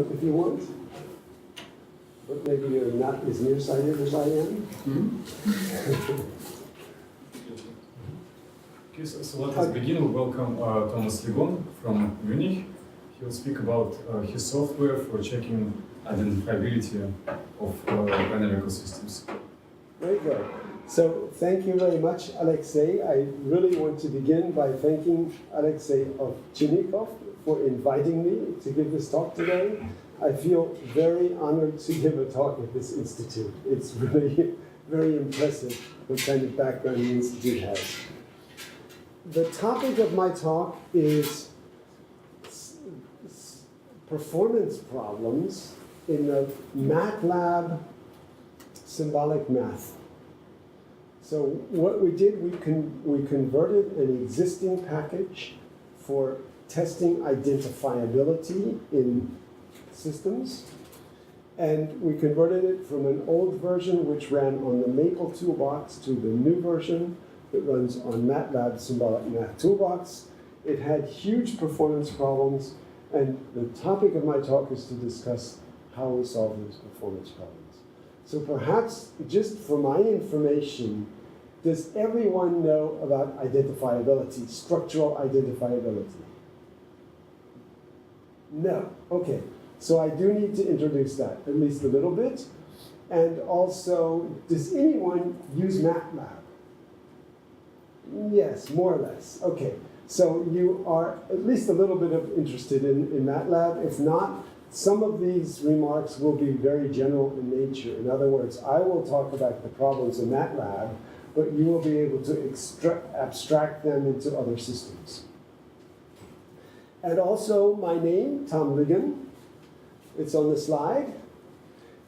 if you want, but maybe you're not as nearsighted as I am. Okay, so let us begin. We welcome Thomas Ligon from Munich. He will speak about his software for checking identifiability of dynamical systems. Very good. So thank you very much, Alexei. I really want to begin by thanking Alexei Ovchinnikov for inviting me to give this talk today. I feel very honored to give a talk at this institute. It's really very impressive what kind of background the institute has. The topic of my talk is performance problems in the Matlab symbolic math. So what we did, we converted an existing package for testing identifiability in systems, and we converted it from an old version which ran on the Maple Toolbox to the new version that runs on Matlab Symbolic Math Toolbox. It had huge performance problems, and the topic of my talk is to discuss how we solve those performance problems. So perhaps just for my information, does everyone know about identifiability, structural identifiability? No. Okay. So I do need to introduce that at least a little bit. And also, does anyone use Matlab? Yes, more or less. Okay. So you are at least a little bit interested in Matlab. If not, some of these remarks will be very general in nature. In other words, I will talk about the problems in Matlab, but you will be able to abstract them into other systems. And also my name, Tom Ligon. It's on the slide.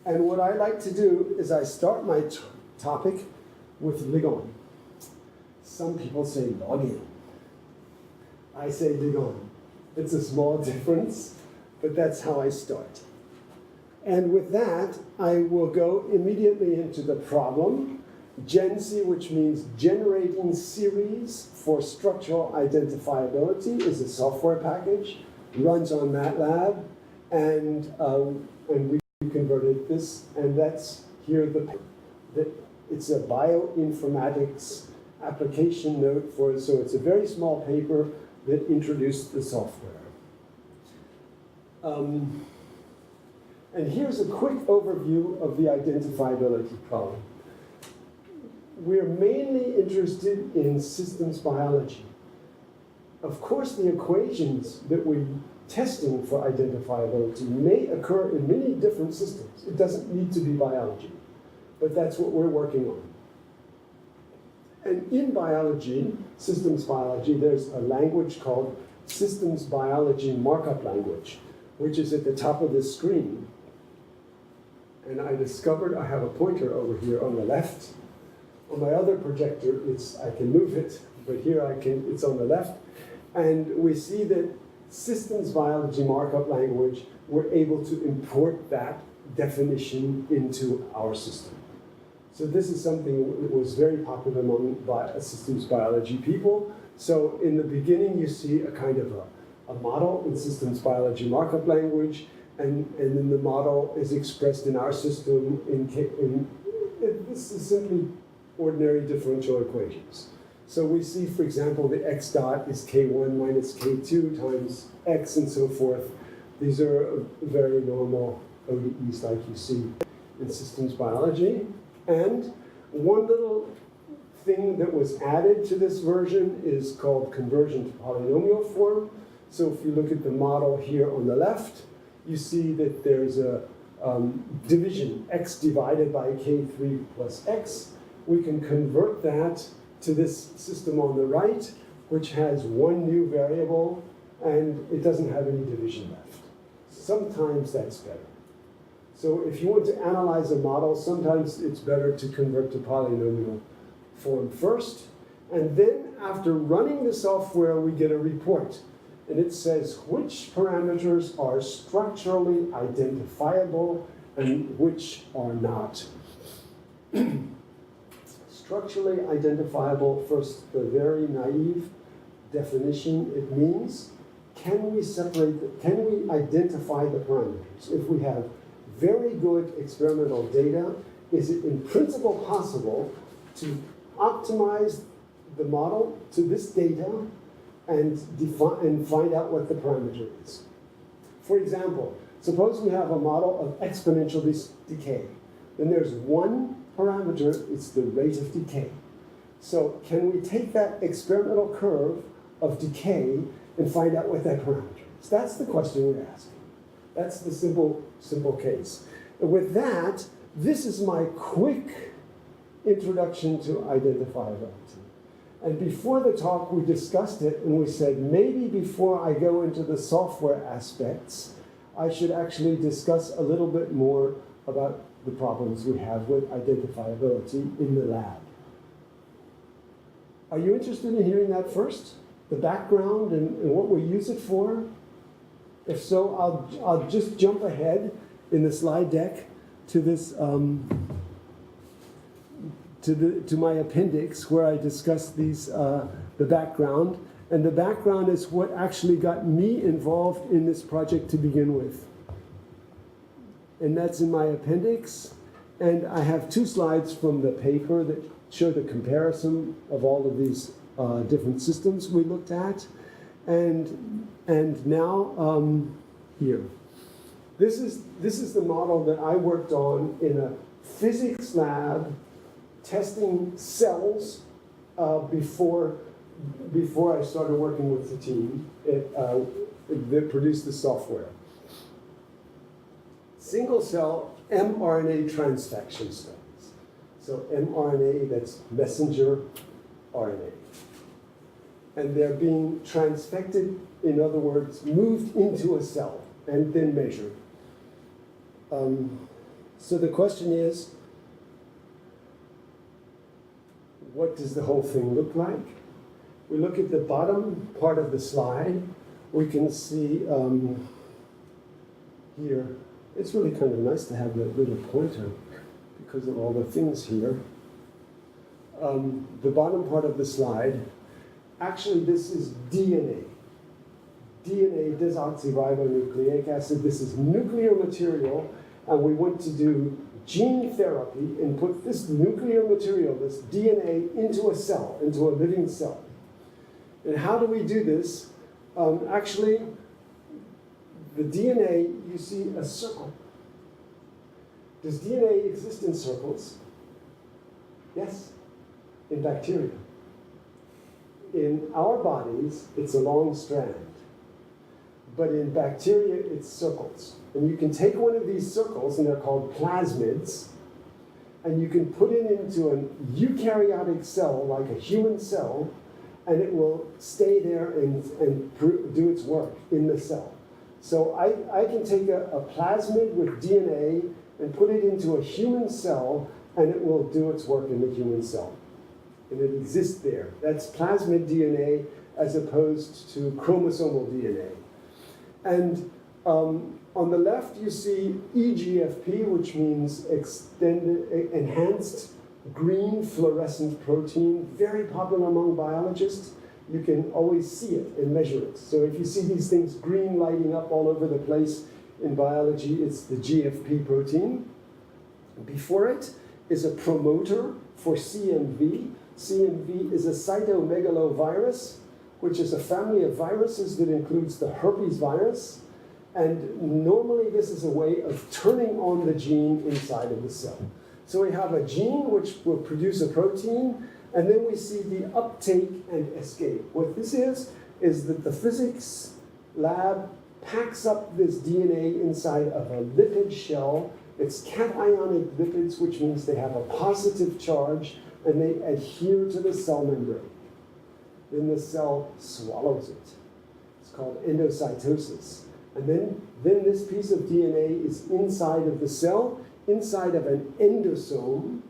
And what I like to do is I start my topic with Ligon. Some people say login. I say Ligon. It's a small difference, but that's how I start. And with that, I will go immediately into the problem. GenSSI, which means generating series for structural identifiability, is a software package, runs on Matlab, and we converted this, and that's here it's a bioinformatics application note for it, so it's a very small paper that introduced the software. And here's a quick overview of the identifiability problem. We're mainly interested in systems biology. Of course, the equations that we're testing for identifiability may occur in many different systems. It doesn't need to be biology, but that's what we're working on. And in biology, systems biology, there's a language called systems biology markup language, which is at the top of this screen. And I discovered I have a pointer over here on the left. On my other projector, I can move it, but here it's on the left. And we see that systems biology markup language, we're able to import that definition into our system. So this is something that was very popular among systems biology people. So in the beginning, you see a kind of a model in systems biology markup language, and then the model is expressed in our system this is simply ordinary differential equations. So we see, for example, the x dot is k1 minus k2 times x and so forth. These are very normal ODEs like you see in systems biology. And one little thing that was added to this version is called conversion to polynomial form. So if you look at the model here on the left, you see that there's a division, x divided by k3 plus x. We can convert that to this system on the right, which has one new variable, and it doesn't have any division left. Sometimes that's better. So if you want to analyze a model, sometimes it's better to convert to polynomial form first, and then after running the software, we get a report. And it says which parameters are structurally identifiable and which are not. Structurally identifiable, first, the very naive definition, it means can we separate, can we identify the parameters? If we have very good experimental data, is it in principle possible to optimize the model to this data and define and find out what the parameter is? For example, suppose we have a model of exponential decay. Then there's one parameter, it's the rate of decay. So can we take that experimental curve of decay and find out what that parameter is? That's the question we're asking. That's the simple case. And with that, this is my quick introduction to identifiability. And before the talk, we discussed it, and we said, maybe before I go into the software aspects, I should actually discuss a little bit more about the problems we have with identifiability in the lab. Are you interested in hearing that first? The background and what we use it for? If so, I'll just jump ahead in the slide deck to this to my appendix where I discuss these the background. And the background is what actually got me involved in this project to begin with. And that's in my appendix. And I have 2 slides from the paper that show the comparison of all of these different systems we looked at. And now here. This is the model that I worked on in a physics lab testing cells before I started working with the team that produced the software. Single cell mRNA transfection studies. So mRNA, that's messenger RNA. And they're being transfected, in other words, moved into a cell and then measured. So the question is, what does the whole thing look like? We look at the bottom part of the slide. We can see here, it's really kind of nice to have that little pointer because of all the things here. The bottom part of the slide, actually this is DNA. DNA, desoxyribonucleic acid. This is nuclear material, and we want to do gene therapy and put this nuclear material, this DNA, into a cell, into a living cell. And how do we do this? Actually, the DNA, you see a circle. Does DNA exist in circles? Yes, in bacteria. In our bodies, it's a long strand. But in bacteria, it's circles. And you can take one of these circles, and they're called plasmids, and you can put it into an eukaryotic cell, like a human cell, and it will stay there and do its work in the cell. So I can take a plasmid with DNA and put it into a human cell, and it will do its work in the human cell. And it exists there. That's plasmid DNA as opposed to chromosomal DNA. And on the left, you see EGFP, which means enhanced green fluorescent protein, very popular among biologists. You can always see it and measure it. So if you see these things green lighting up all over the place in biology, it's the GFP protein. Before it is a promoter for CMV. CMV is a cytomegalovirus, which is a family of viruses that includes the herpes virus. And normally this is a way of turning on the gene inside of the cell. So we have a gene which will produce a protein, and then we see the uptake and escape. What this is that the physics lab packs up this DNA inside of a lipid shell. It's cationic lipids, which means they have a positive charge, and they adhere to the cell membrane. Then the cell swallows it. It's called endocytosis. And then this piece of DNA is inside of the cell, inside of an endosome,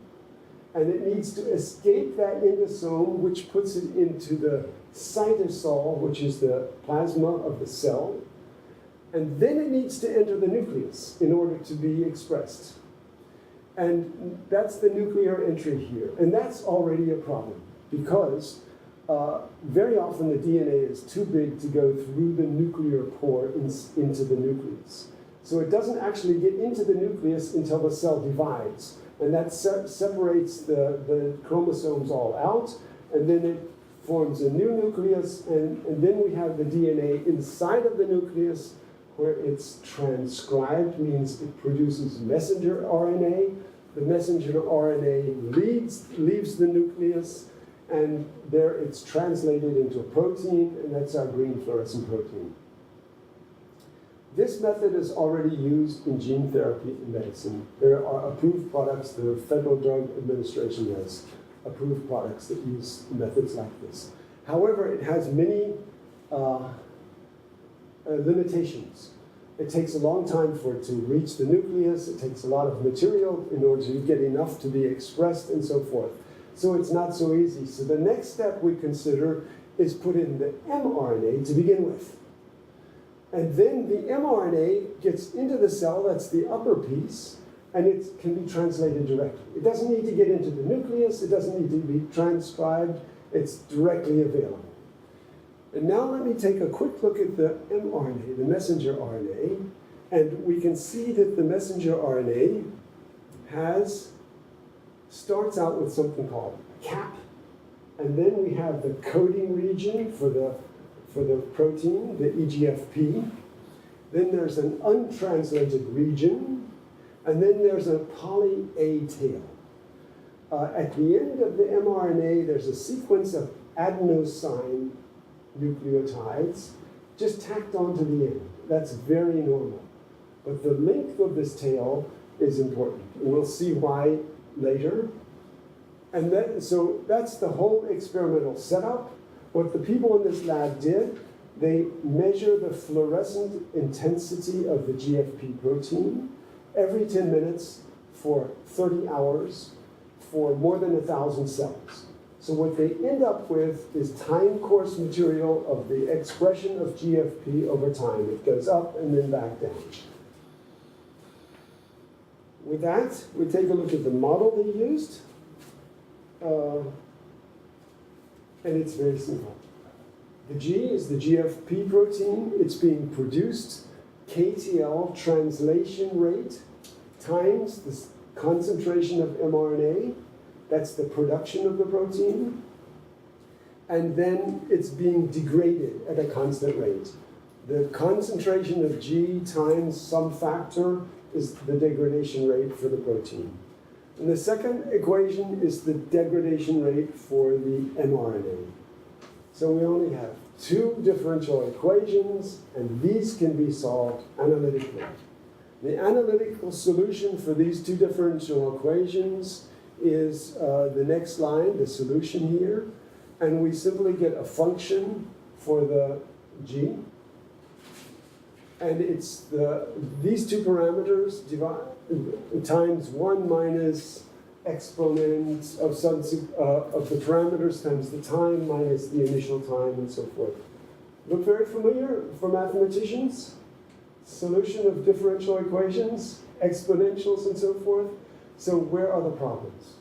and it needs to escape that endosome, which puts it into the cytosol, which is the plasma of the cell. And then it needs to enter the nucleus in order to be expressed. And that's the nuclear entry here. And that's already a problem, because very often the DNA is too big to go through the nuclear pore into the nucleus. So it doesn't actually get into the nucleus until the cell divides. And that separates the chromosomes all out, and then it forms a new nucleus, and then we have the DNA inside of the nucleus where it's transcribed, means it produces messenger RNA. The messenger RNA leaves the nucleus, and there it's translated into a protein, and that's our green fluorescent protein. This method is already used in gene therapy in medicine. There are approved products. The Federal Drug Administration has approved products that use methods like this. However, it has many limitations. It takes a long time for it to reach the nucleus. It takes a lot of material in order to get enough to be expressed and so forth. So it's not so easy. So the next step we consider is put in the mRNA to begin with. And then the mRNA gets into the cell, that's the upper piece, and it can be translated directly. It doesn't need to get into the nucleus, it doesn't need to be transcribed, it's directly available. And now let me take a quick look at the mRNA, the messenger RNA, and we can see that the messenger RNA starts out with something called a cap, and then we have the coding region for the protein, the EGFP. Then there's an untranslated region, and then there's a poly A tail. At the end of the mRNA, there's a sequence of adenosine nucleotides just tacked onto the end. That's very normal. But the length of this tail is important. And we'll see why later. And so that's the whole experimental setup. What the people in this lab did, they measure the fluorescent intensity of the GFP protein every 10 minutes for 30 hours for more than 1,000 cells. So what they end up with is time course material of the expression of GFP over time. It goes up and then back down. With that, we take a look at the model they used. And it's very simple. The G is the GFP protein. It's being produced. KTL, translation rate, times the concentration of mRNA. That's the production of the protein. And then it's being degraded at a constant rate. The concentration of G times some factor is the degradation rate for the protein. And the second equation is the degradation rate for the mRNA. So we only have two differential equations, and these can be solved analytically. The analytical solution for these two differential equations is the next line, the solution here. And we simply get a function for the G. And it's these two parameters times 1 minus exponent of the parameters times the time minus the initial time and so forth. Look very familiar for mathematicians? Solution of differential equations, exponentials and so forth. So where are the problems?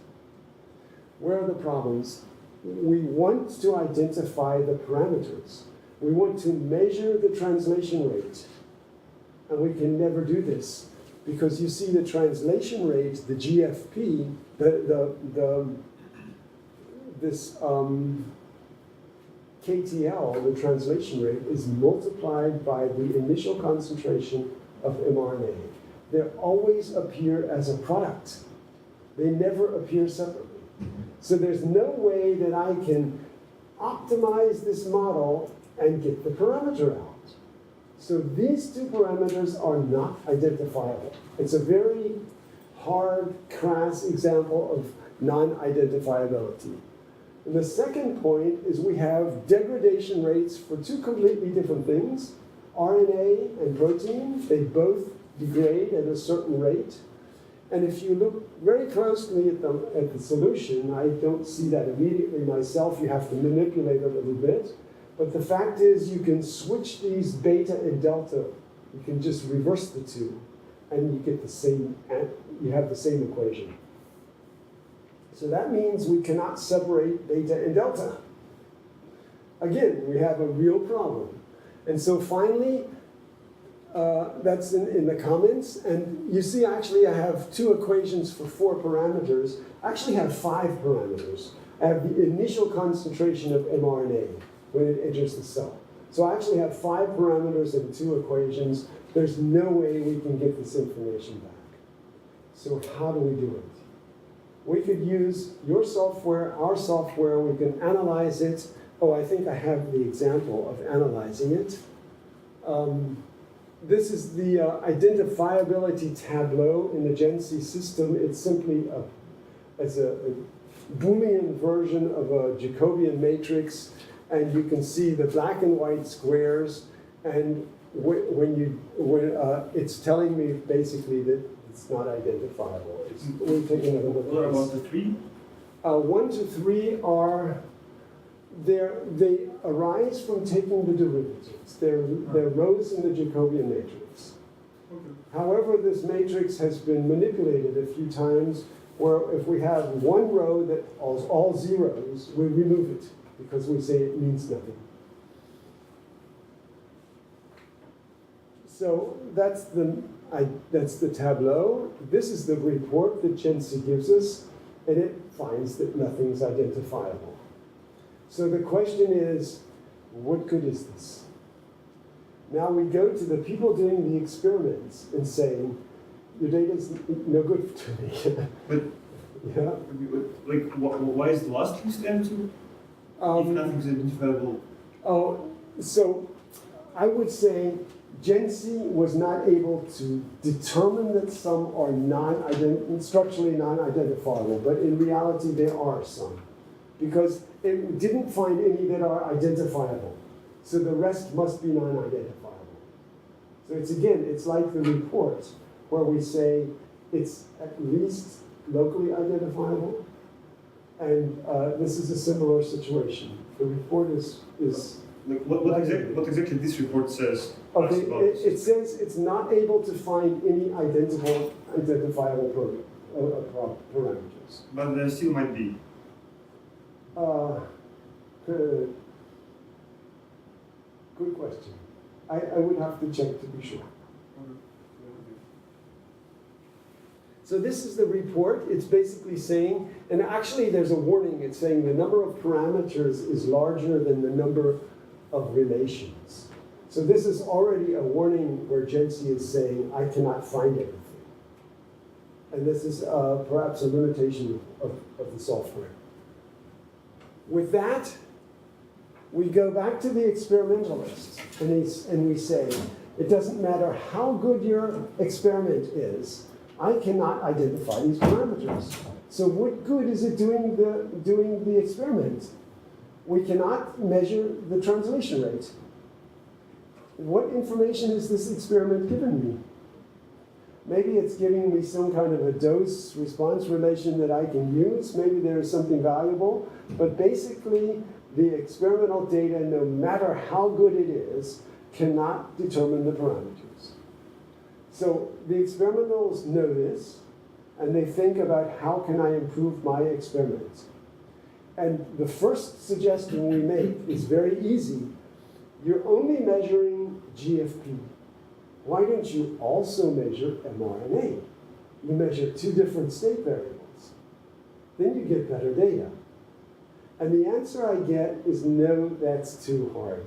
Where are the problems? We want to identify the parameters. We want to measure the translation rate. And we can never do this because you see the translation rate, the GFP, this KTL, the translation rate, is multiplied by the initial concentration of mRNA. They always appear as a product. They never appear separately. So there's no way that I can optimize this model and get the parameter out. So these two parameters are not identifiable. It's a very hard, crass example of non-identifiability. And the second point is we have degradation rates for two completely different things. RNA and protein, they both degrade at a certain rate. And if you look very closely at the solution, I don't see that immediately myself. You have to manipulate a little bit. But the fact is you can switch these beta and delta. You can just reverse the two, and you get the same, you have the same equation. So that means we cannot separate beta and delta. again, we have a real problem. And so finally, that's in the comments. And you see, actually, I have two equations for 4 parameters. I actually have 5 parameters. I have the initial concentration of mRNA when it enters the cell. So I actually have 5 parameters and 2 equations. There's no way we can get this information back. So how do we do it? We could use your software, our software. We can analyze it. Oh, I think I have the example of analyzing it. This is the Identifiability Tableau in the GenSSI system. It's simply a Boolean version of a Jacobian matrix, and you can see the black and white squares. And it's telling me basically that it's not identifiable. We'll take another look. What about the 3? 1 to 3 are. They arise from taking the derivatives. They're rows in the Jacobian matrix. Okay. However, this matrix has been manipulated a few times, where if we have one row that is all zeros, we remove it because we say it means nothing. So that's the tableau. This is the report that GenSSI gives us, and it finds that nothing's identifiable. So the question is, what good is this? Now we go to the people doing the experiments and saying, your data is no good to me. But yeah. like, why is the last list empty? If nothing's identifiable. Oh, so I would say GenSSI was not able to determine that some are structurally non-identifiable, but in reality there are some, because it didn't find any that are identifiable. So the rest must be non-identifiable. So it's like the report where we say it's at least locally identifiable. And this is a similar situation. The report is like what exactly this report says? Okay, it says it's not able to find any identifiable parameters. But there still might be. Good question. I would have to check to be sure. So this is the report. It's basically saying, and actually there's a warning. It's saying the number of parameters is larger than the number of relations. So this is already a warning where GenSSI is saying, I cannot find everything. And this is perhaps a limitation of the software. With that, we go back to the experimentalists, and we say, it doesn't matter how good your experiment is, I cannot identify these parameters. So what good is it doing the experiment? We cannot measure the translation rate. What information is this experiment giving me? Maybe it's giving me some kind of a dose-response relation that I can use. Maybe there's something valuable. But basically, the experimental data, no matter how good it is, cannot determine the parameters. So the experimentals know this, and they think about how can I improve my experiment. And the first suggestion we make is very easy. You're only measuring GFP. Why don't you also measure mRNA? You measure 2 different state variables. Then you get better data. And the answer I get is no, that's too hard.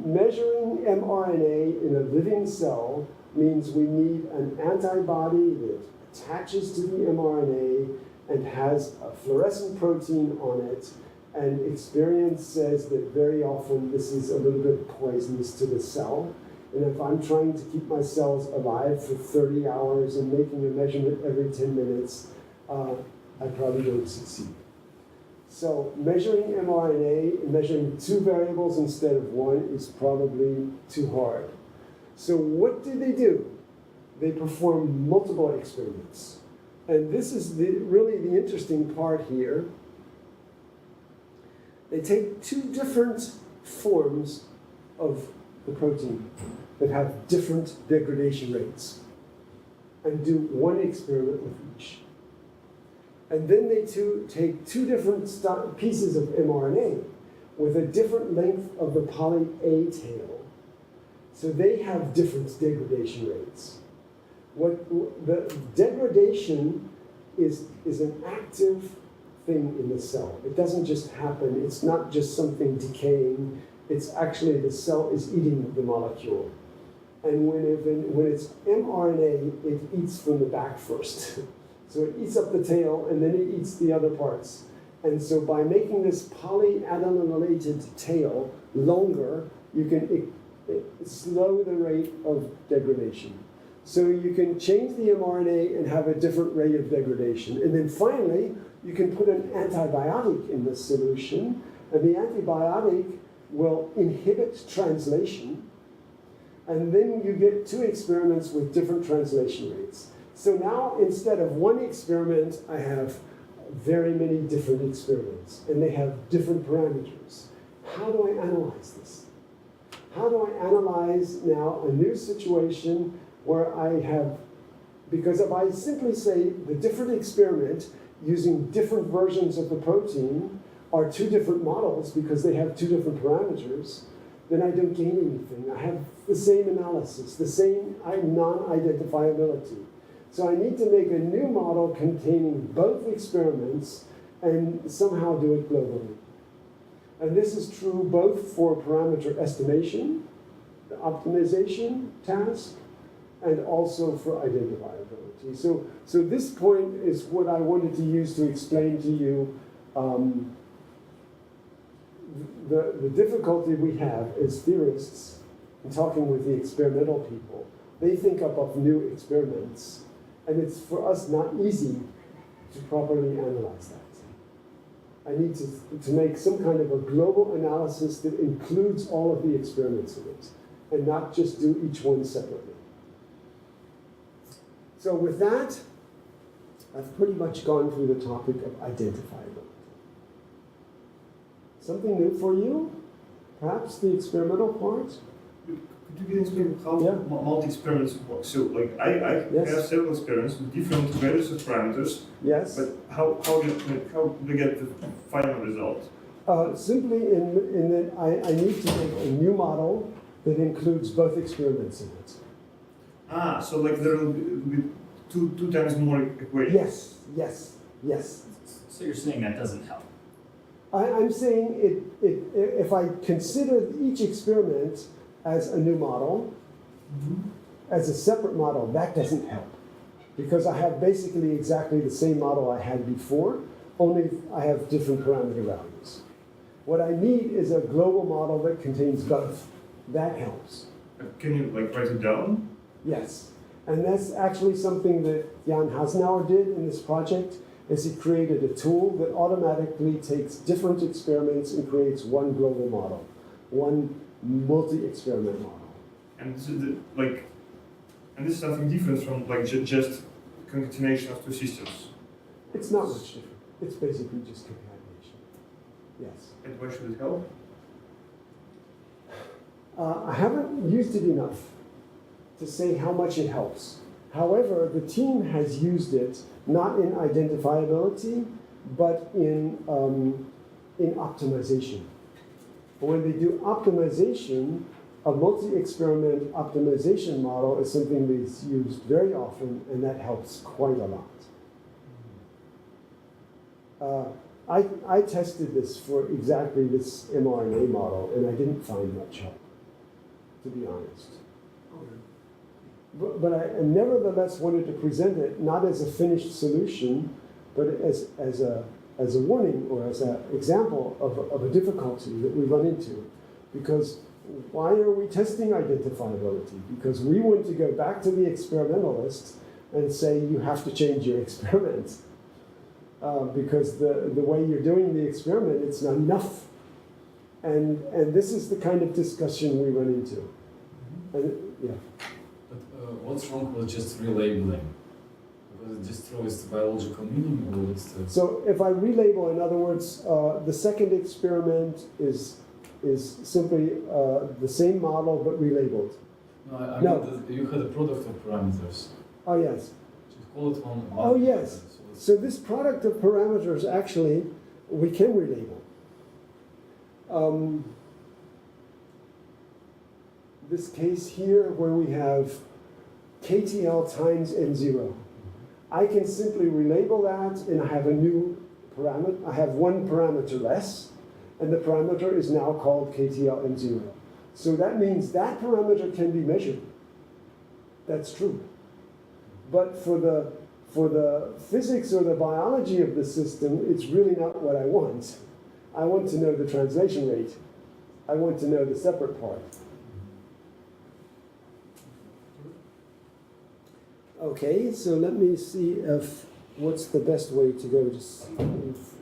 Measuring mRNA in a living cell means we need an antibody that attaches to the mRNA and has a fluorescent protein on it. And experience says that very often this is a little bit poisonous to the cell. And if I'm trying to keep my cells alive for 30 hours and making a measurement every 10 minutes, I probably don't succeed. So measuring mRNA, measuring 2 variables instead of 1 is probably too hard. So what do? They perform multiple experiments. And this is really the interesting part here. They take 2 different forms of the protein that have different degradation rates and do 1 experiment with each. And then they take two different pieces of mRNA with a different length of the poly A tail. So they have different degradation rates. The degradation is an active thing in the cell. It doesn't just happen. It's not just something decaying. It's actually the cell is eating the molecule. And when it's mRNA, it eats from the back first. So it eats up the tail, and then it eats the other parts. And so by making this polyadenylated tail longer, you can slow the rate of degradation. So you can change the mRNA and have a different rate of degradation. And then finally, you can put an antibiotic in the solution, and the antibiotic will inhibit translation. And then you get two experiments with different translation rates. So now, instead of one experiment, I have very many different experiments, and they have different parameters. How do I analyze this? How do I analyze now a new situation where I have, because if I simply say the different experiment using different versions of the protein are two different models because they have two different parameters, then I don't gain anything. I have the same analysis, the same non-identifiability. So I need to make a new model containing both experiments and somehow do it globally. And this is true both for parameter estimation, the optimization task, and also for identifiability. So this point is what I wanted to use to explain to you the difficulty we have as theorists in talking with the experimental people. They think up of new experiments, and it's for us not easy to properly analyze that. I need to make some kind of a global analysis that includes all of the experiments in it, and not just do each one separately. So with that, I've pretty much gone through the topic of identifiability. Something new for you? Perhaps the experimental part? Could you explain how multi-experiments work? So, like, I have several experiments with different values of parameters. Yes. But how do we get the final result? Simply in that I need to make a new model that includes both experiments in it. So like there will be two times more equations. Yes. So you're saying that doesn't help? I'm saying if I consider each experiment as a new model, as a separate model, that doesn't help. Because I have basically exactly the same model I had before, only I have different parameter values. What I need is a global model that contains both. That helps. Can you like write it down? Yes. And that's actually something that Jan Hasnauer did in this project, is he created a tool that automatically takes different experiments and creates one global model, one multi-experiment model. And this is and this is something different from like just concatenation of two systems. It's not much different. It's basically just concatenation. Yes. And why should it help? I haven't used it enough to say how much it helps. However, the team has used it not in identifiability, but in optimization. When they do optimization, a multi-experiment optimization model is something that's used very often, and that helps quite a lot. I tested this for exactly this mRNA model, and I didn't find much help, to be honest. But I nevertheless wanted to present it not as a finished solution, but as a warning or as an example of a difficulty that we run into. Because why are we testing identifiability? Because we want to go back to the experimentalist and say you have to change your experiment. Because the way you're doing the experiment, it's not enough. And this is the kind of discussion we run into. And, yeah. What's wrong with just relabeling? Because it destroys the biological meaning, or what's the... So if I relabel, in other words, the second experiment is simply the same model but relabeled. No, I mean you had a product of parameters. Oh yes. Just call it one. Oh yes. So So this product of parameters, actually, we can relabel. This case here, where we have KTL times M0, I can simply relabel that, and I have a new parameter. I have one parameter less, and the parameter is now called KTL M0. So that means that parameter can be measured. That's true. But for the physics or the biology of the system, it's really not what I want. I want to know the translation rate. I want to know the separate part. Okay, so let me see if what's the best way to go.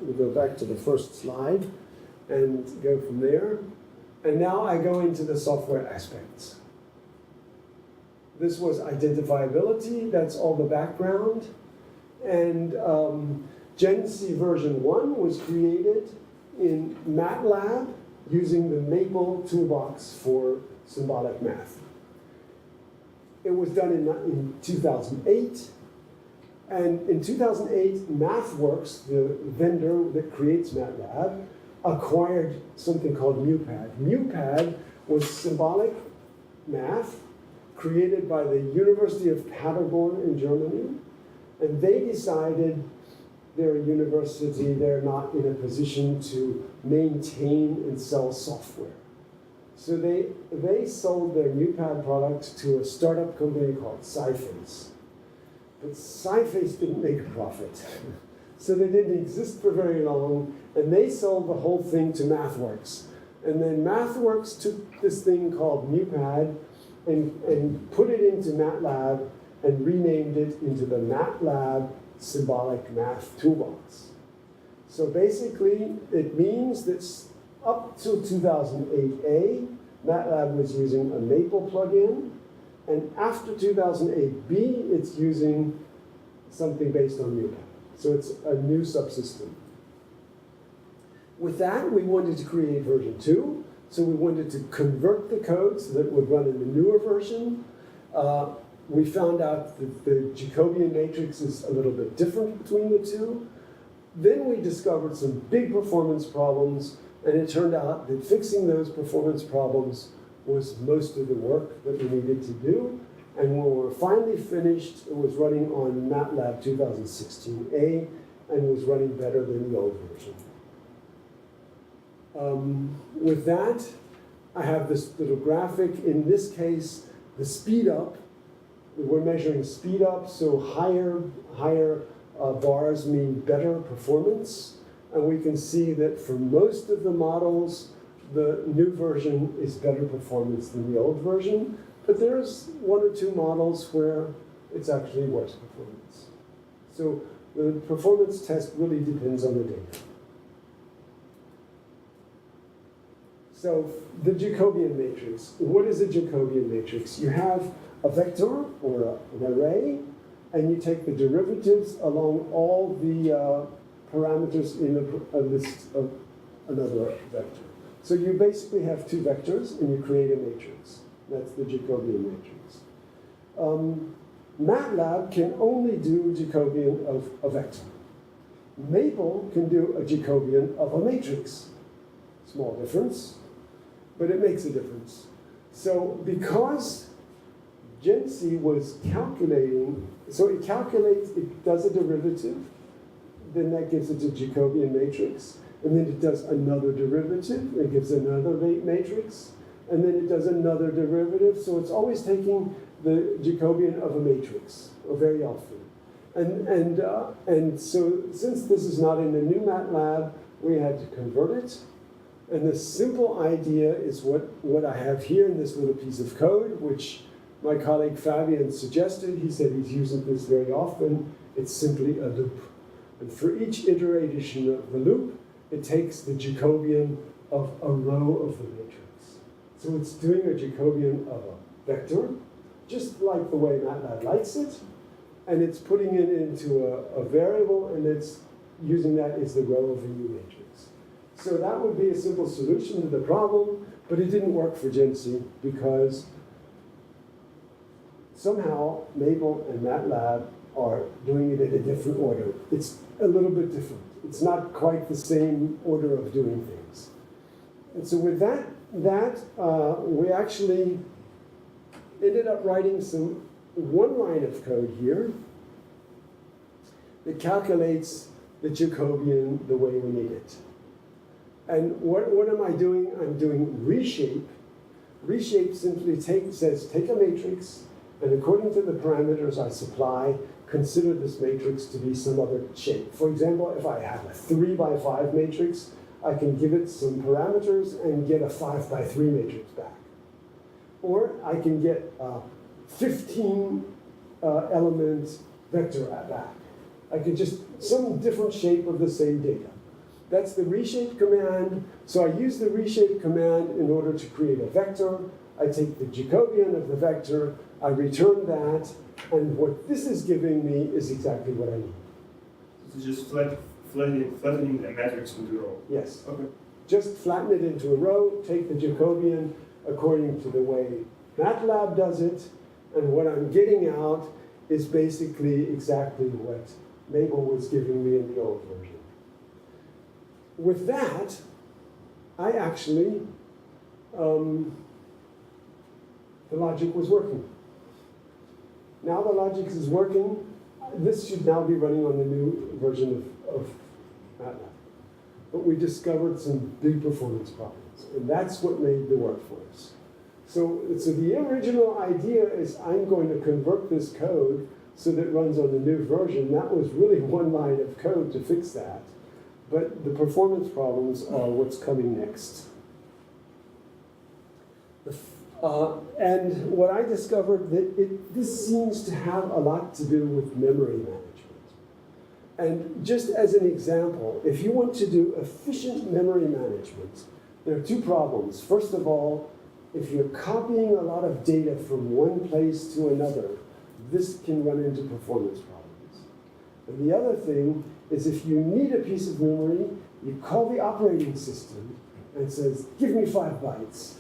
We'll go back to the first slide and go from there. And now I go into the software aspects. This was identifiability, that's all the background. And GenSSI version 1 was created in Matlab using the Maple Toolbox for symbolic math. It was done in 2008. And in 2008, MathWorks, the vendor that creates Matlab, acquired something called MuPad. MuPad was symbolic math created by the University of Paderborn in Germany. And they decided they're a university, they're not in a position to maintain and sell software. So they sold their MuPad product to a startup company called Sciface. But Sciface didn't make a profit. So they didn't exist for very long, and they sold the whole thing to MathWorks. And then MathWorks took this thing called MuPad and put it into Matlab and renamed it into the Matlab Symbolic Math Toolbox. So basically, it means that up till 2008A, Matlab was using a Maple plugin, and after 2008B, it's using something based on MuPad. So it's a new subsystem. With that, we wanted to create version 2. So we wanted to convert the code so that it would run in the newer version. We found out that the Jacobian matrix is a little bit different between the two. Then we discovered some big performance problems, and it turned out that fixing those performance problems was most of the work that we needed to do. And when we were finally finished, it was running on Matlab 2016A and was running better than the old version. With that, I have this little graphic. In this case, the speed up. We're measuring speed up, so higher bars mean better performance. And we can see that for most of the models, the new version is better performance than the old version. But there's 1 or 2 models where it's actually worse performance. So the performance test really depends on the data. So the Jacobian matrix. What is a Jacobian matrix? You have a vector or an array, and you take the derivatives along all the parameters in a list of another vector. So you basically have 2 vectors, and you create a matrix. That's the Jacobian matrix. Matlab can only do Jacobian of a vector. Maple can do a Jacobian of a matrix. Small difference, but it makes a difference. So because GenSSI was calculating, so it calculates, it does a derivative, then that gives it a Jacobian matrix, and then it does another derivative, it gives another matrix, and then it does another derivative, so it's always taking the Jacobian of a matrix, or very often. And so since this is not in the new MATLAB, we had to convert it. And the simple idea is what I have here in this little piece of code, which my colleague Fabian suggested. He said he's using this very often. It's simply a loop. And for each iteration of the loop, it takes the Jacobian of a row of the matrix. So it's doing a Jacobian of a vector, just like the way MATLAB likes it. And it's putting it into a variable, and it's using that as the row of a new matrix. So that would be a simple solution to the problem, but it didn't work for GenSSI because somehow Mabel and Matlab are doing it in a different order. It's a little bit different. It's not quite the same order of doing things. And so with that, we actually ended up writing one line of code here that calculates the Jacobian the way we need it. And what am I doing? I'm doing reshape. Reshape simply says take a matrix, and according to the parameters I supply, consider this matrix to be some other shape. For example, if I have a 3 by 5 matrix, I can give it some parameters and get a 5 by 3 matrix back. Or I can get a 15 element vector back. I can just, some different shape of the same data. That's the reshape command. So I use the reshape command in order to create a vector. I take the Jacobian of the vector, I return that, and what this is giving me is exactly what I need. It's just flattening a matrix into a row. Yes. Okay. Just flatten it into a row, take the Jacobian according to the way Matlab does it, and what I'm getting out is basically exactly what Mabel was giving me in the old version. With that, I actually, the logic was working. Now the logic is working. This should now be running on the new version of Matlab. But we discovered some big performance problems, and that's what made the work for us. So the original idea is I'm going to convert this code so that it runs on the new version. That was really one line of code to fix that. But the performance problems are what's coming next. And what I discovered that this seems to have a lot to do with memory management. And just as an example, if you want to do efficient memory management, there are two problems. First of all, if you're copying a lot of data from one place to another, this can run into performance problems. And the other thing is if you need a piece of memory, you call the operating system and it says, give me 5 bytes.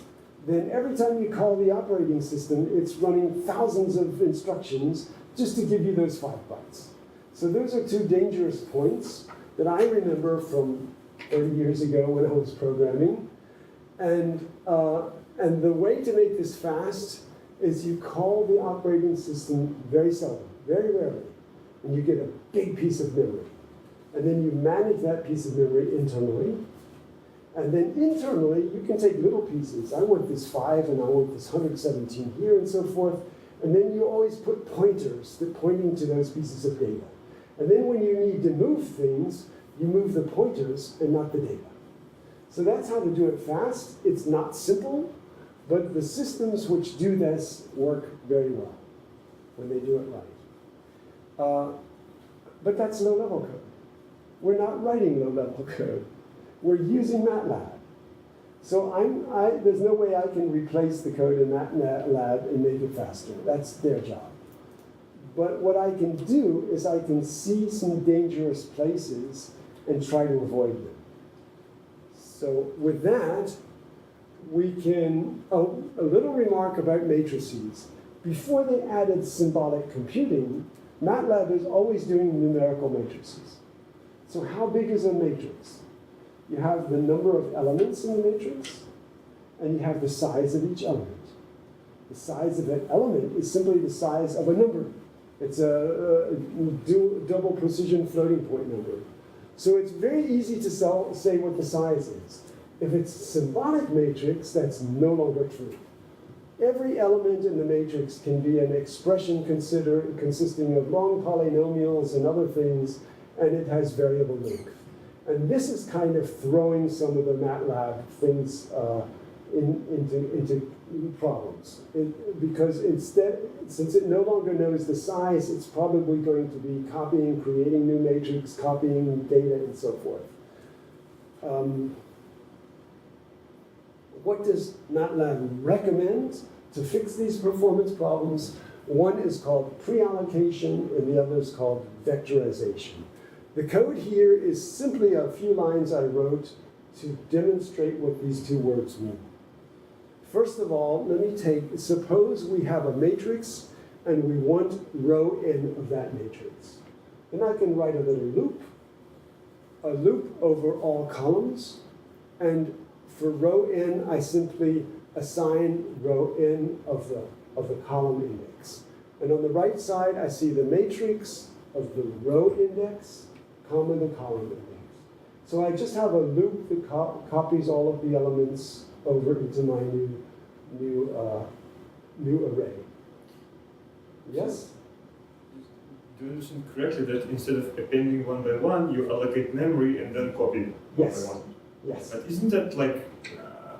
Then every time you call the operating system, it's running thousands of instructions just to give you those 5 bytes. So those are two dangerous points that I remember from 30 years ago when I was programming. And the way to make this fast is you call the operating system very seldom, very rarely, and you get a big piece of memory. And then you manage that piece of memory internally. And then internally, you can take little pieces. I want this 5, and I want this 117 here, and so forth. And then you always put pointers that pointing to those pieces of data. And then when you need to move things, you move the pointers and not the data. So that's how to do it fast. It's not simple, but the systems which do this work very well when they do it right. But that's low-level code. We're not writing low-level code. We're using Matlab. So there's no way I can replace the code in Matlab and make it faster. That's their job. But what I can do is I can see some dangerous places and try to avoid them. So with that, we can, a little remark about matrices. Before they added symbolic computing, Matlab is always doing numerical matrices. So how big is a matrix? You have the number of elements in the matrix, and you have the size of each element. The size of an element is simply the size of a number. It's a double precision floating point number. So it's very easy to say what the size is. If it's a symbolic matrix, that's no longer true. Every element in the matrix can be an expression consisting of long polynomials and other things, and it has variable length. And this is kind of throwing some of the Matlab things into problems. Because instead, since it no longer knows the size, it's probably going to be copying, creating new matrix, copying data, and so forth. What does Matlab recommend to fix these performance problems? One is called pre-allocation, and the other is called vectorization. The code here is simply a few lines I wrote to demonstrate what these two words mean. First of all, let me suppose we have a matrix, and we want row n of that matrix. Then I can write a loop over all columns, and for row n, I simply assign row n of the column index. And on the right side, I see the matrix of the row index, comma the column index. So I just have a loop that copies all of the elements over into my new array. Yes? Do you understand correctly that instead of appending one by one, you allocate memory and then copy one Yes. by one? Yes. But isn't that like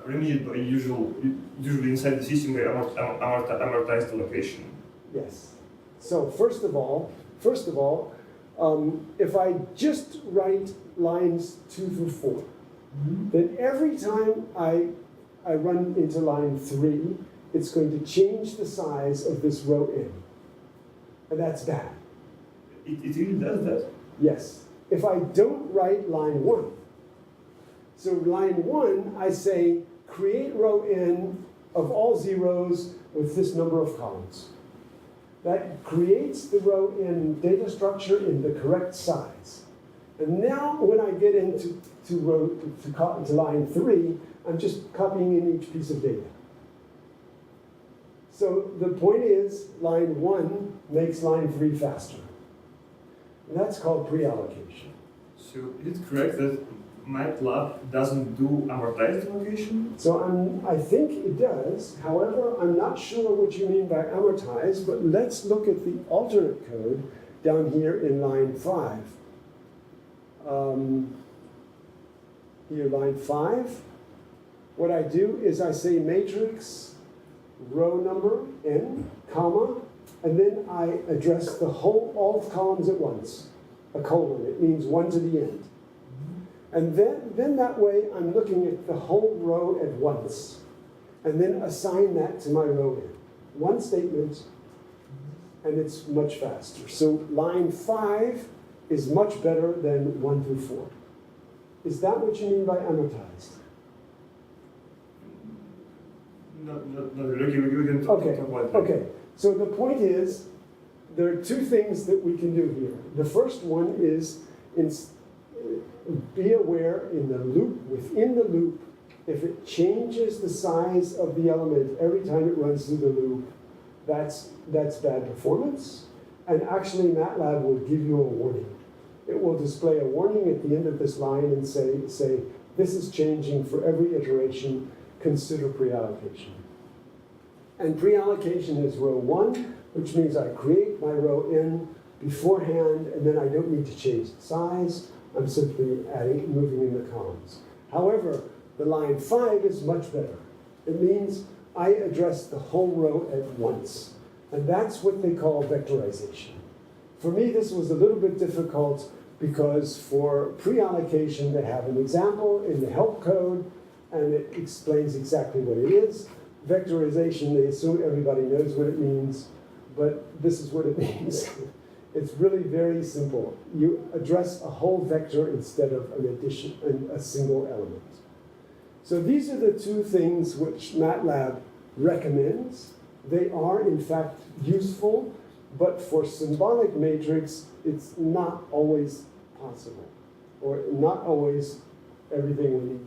remedied by usually inside the system by amortized allocation? Yes. So first of all, if I just write lines 2 through 4, then every time I run into line 3, it's going to change the size of this row n. And that's bad. It really does that? Yes. If I don't write line 1, so line 1, I say, create row n of all zeros with this number of columns. That creates the row n data structure in the correct size. And now when I get into line 3, I'm just copying in each piece of data. So the point is, line 1 makes line 3 faster. And that's called pre-allocation. So is it correct that Matlab doesn't do amortized allocation? So I think it does. However, I'm not sure what you mean by amortize, but let's look at the alternate code down here in line 5. Here, line 5. What I do is I say matrix, row number, n, comma, and then I address all columns at once. A colon, it means 1 to the end. And then that way I'm looking at the whole row at once, and then assign that to my row n. One statement, and it's much faster. So line 5 is much better than 1 through 4. Is that what you mean by amortized? Not really. We can talk about that. Okay. So the point is, there are two things that we can do here. The first one is be aware in the loop, within the loop, if it changes the size of the element every time it runs through the loop, that's bad performance. And actually, Matlab will give you a warning. It will display a warning at the end of this line and say this is changing for every iteration, consider pre-allocation. And pre-allocation is row 1, which means I create my row n beforehand, and then I don't need to change the size. I'm simply moving in the columns. However, the line 5 is much better. It means I address the whole row at once. And that's what they call vectorization. For me, this was a little bit difficult because for pre-allocation, they have an example in the help code, and it explains exactly what it is. Vectorization, they assume everybody knows what it means, but this is what it means. It's really very simple. You address a whole vector instead of a single element. So these are the two things which Matlab recommends. They are, in fact, useful, but for symbolic matrix, it's not always possible, or not always everything we need.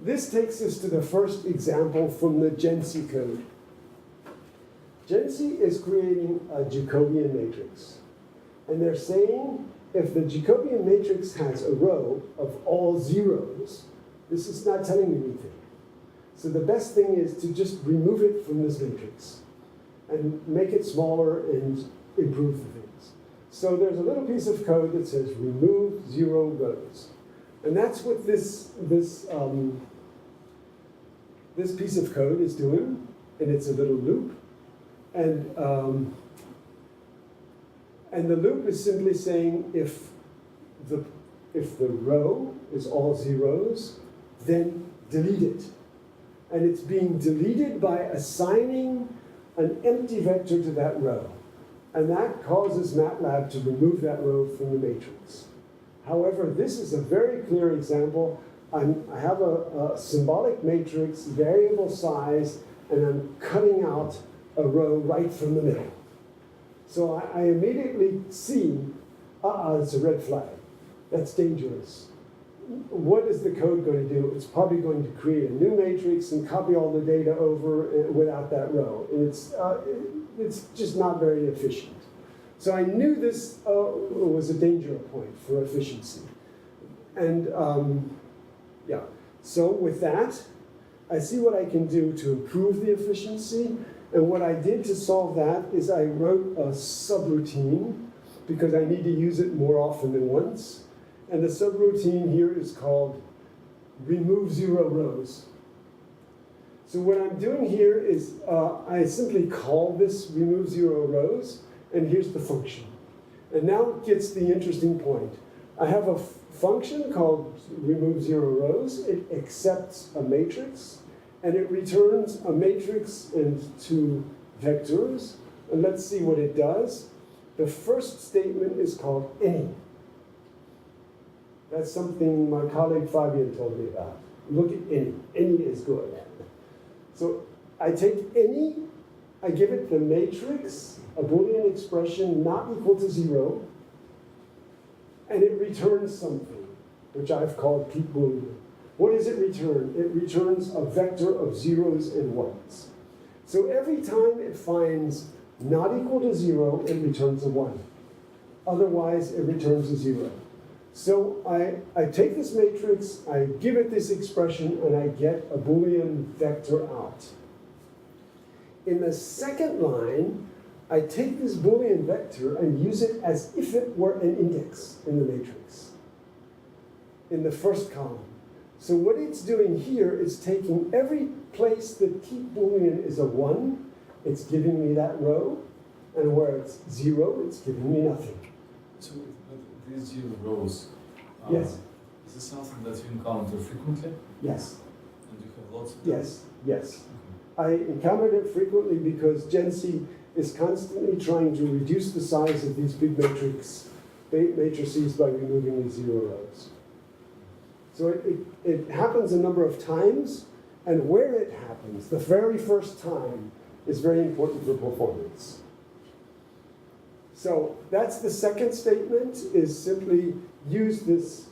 This takes us to the first example from the GenSSI code. GenSSI is creating a Jacobian matrix. And they're saying if the Jacobian matrix has a row of all zeros, this is not telling me anything. So the best thing is to just remove it from this matrix and make it smaller and improve the things. So there's a little piece of code that says remove 0 rows. And that's what this piece of code is doing, and it's a little loop. And the loop is simply saying if the row is all zeros, then delete it. And it's being deleted by assigning an empty vector to that row. And that causes Matlab to remove that row from the matrix. However, this is a very clear example. I have a symbolic matrix, variable size, and I'm cutting out a row right from the middle. So I immediately see, it's a red flag. That's dangerous. What is the code going to do? It's probably going to create a new matrix and copy all the data over without that row. And it's just not very efficient. So I knew this was a danger point for efficiency. And yeah, so with that, I see what I can do to improve the efficiency. And what I did to solve that is I wrote a subroutine because I need to use it more often than once. And the subroutine here is called remove zero rows. So what I'm doing here is I simply call this remove zero rows, and here's the function. And now it gets the interesting point. I have a function called remove zero rows. It accepts a matrix, and it returns a matrix and two vectors. And let's see what it does. The first statement is called any. That's something my colleague Fabian told me about. Look at any. Any is good. So I take any, I give it the matrix, a Boolean expression not equal to 0, and it returns something, which I've called keep Boolean. What does it return? It returns a vector of zeros and ones. So every time it finds not equal to 0, it returns a 1. Otherwise, it returns a 0. So I take this matrix, I give it this expression, and I get a Boolean vector out. In the second line, I take this Boolean vector and use it as if it were an index in the matrix, in the first column. So what it's doing here is taking every place that keep Boolean is a 1, it's giving me that row, and where it's 0, it's giving me nothing. So these zero rows, yes. Is this something that you encounter frequently? Yes. And you have lots of them? Yes, yes. I encountered it frequently because GenSSI is constantly trying to reduce the size of these big matrices by removing these zero rows. So it happens a number of times, and where it happens, the very first time, is very important for performance. So that's the second statement, is simply use this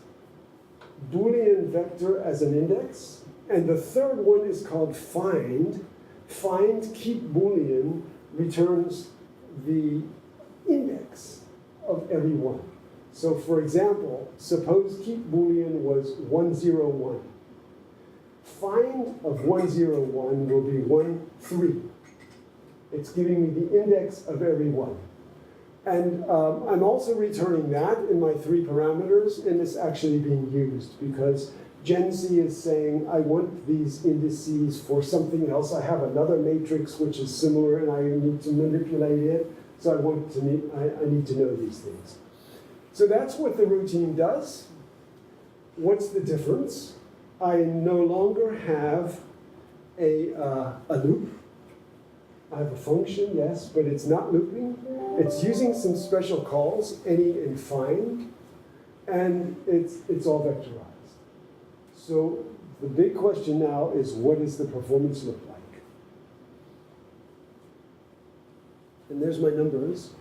Boolean vector as an index. And the third one is called find. Find keep Boolean returns the index of every one. So for example, suppose keep Boolean was 101. Find of 101 will be 13. It's giving me the index of every one. And I'm also returning that in my 3 parameters, and it's actually being used because GenSSI is saying, I want these indices for something else. I have another matrix which is similar, and I need to manipulate it, so I need to know these things. So that's what the routine does. What's the difference? I no longer have a loop. I have a function, yes, but it's not looping. It's using some special calls, any and find, and it's all vectorized. So the big question now is, what does the performance look like? And there's my numbers.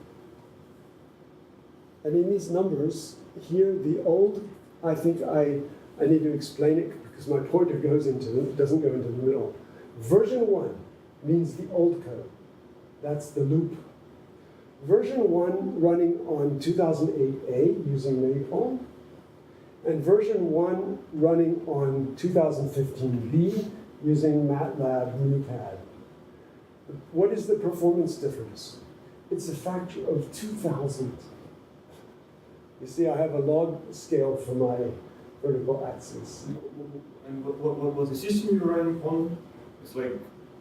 And in these numbers, here the old, I think I need to explain it because my pointer doesn't go into the middle. Version 1 means the old code. That's the loop. Version 1 running on 2008A using Maple, and version 1 running on 2015B using Matlab NewPad. What is the performance difference? It's a factor of 2,000. You see, I have a log scale for my vertical axis. And what the system you're running on? It's like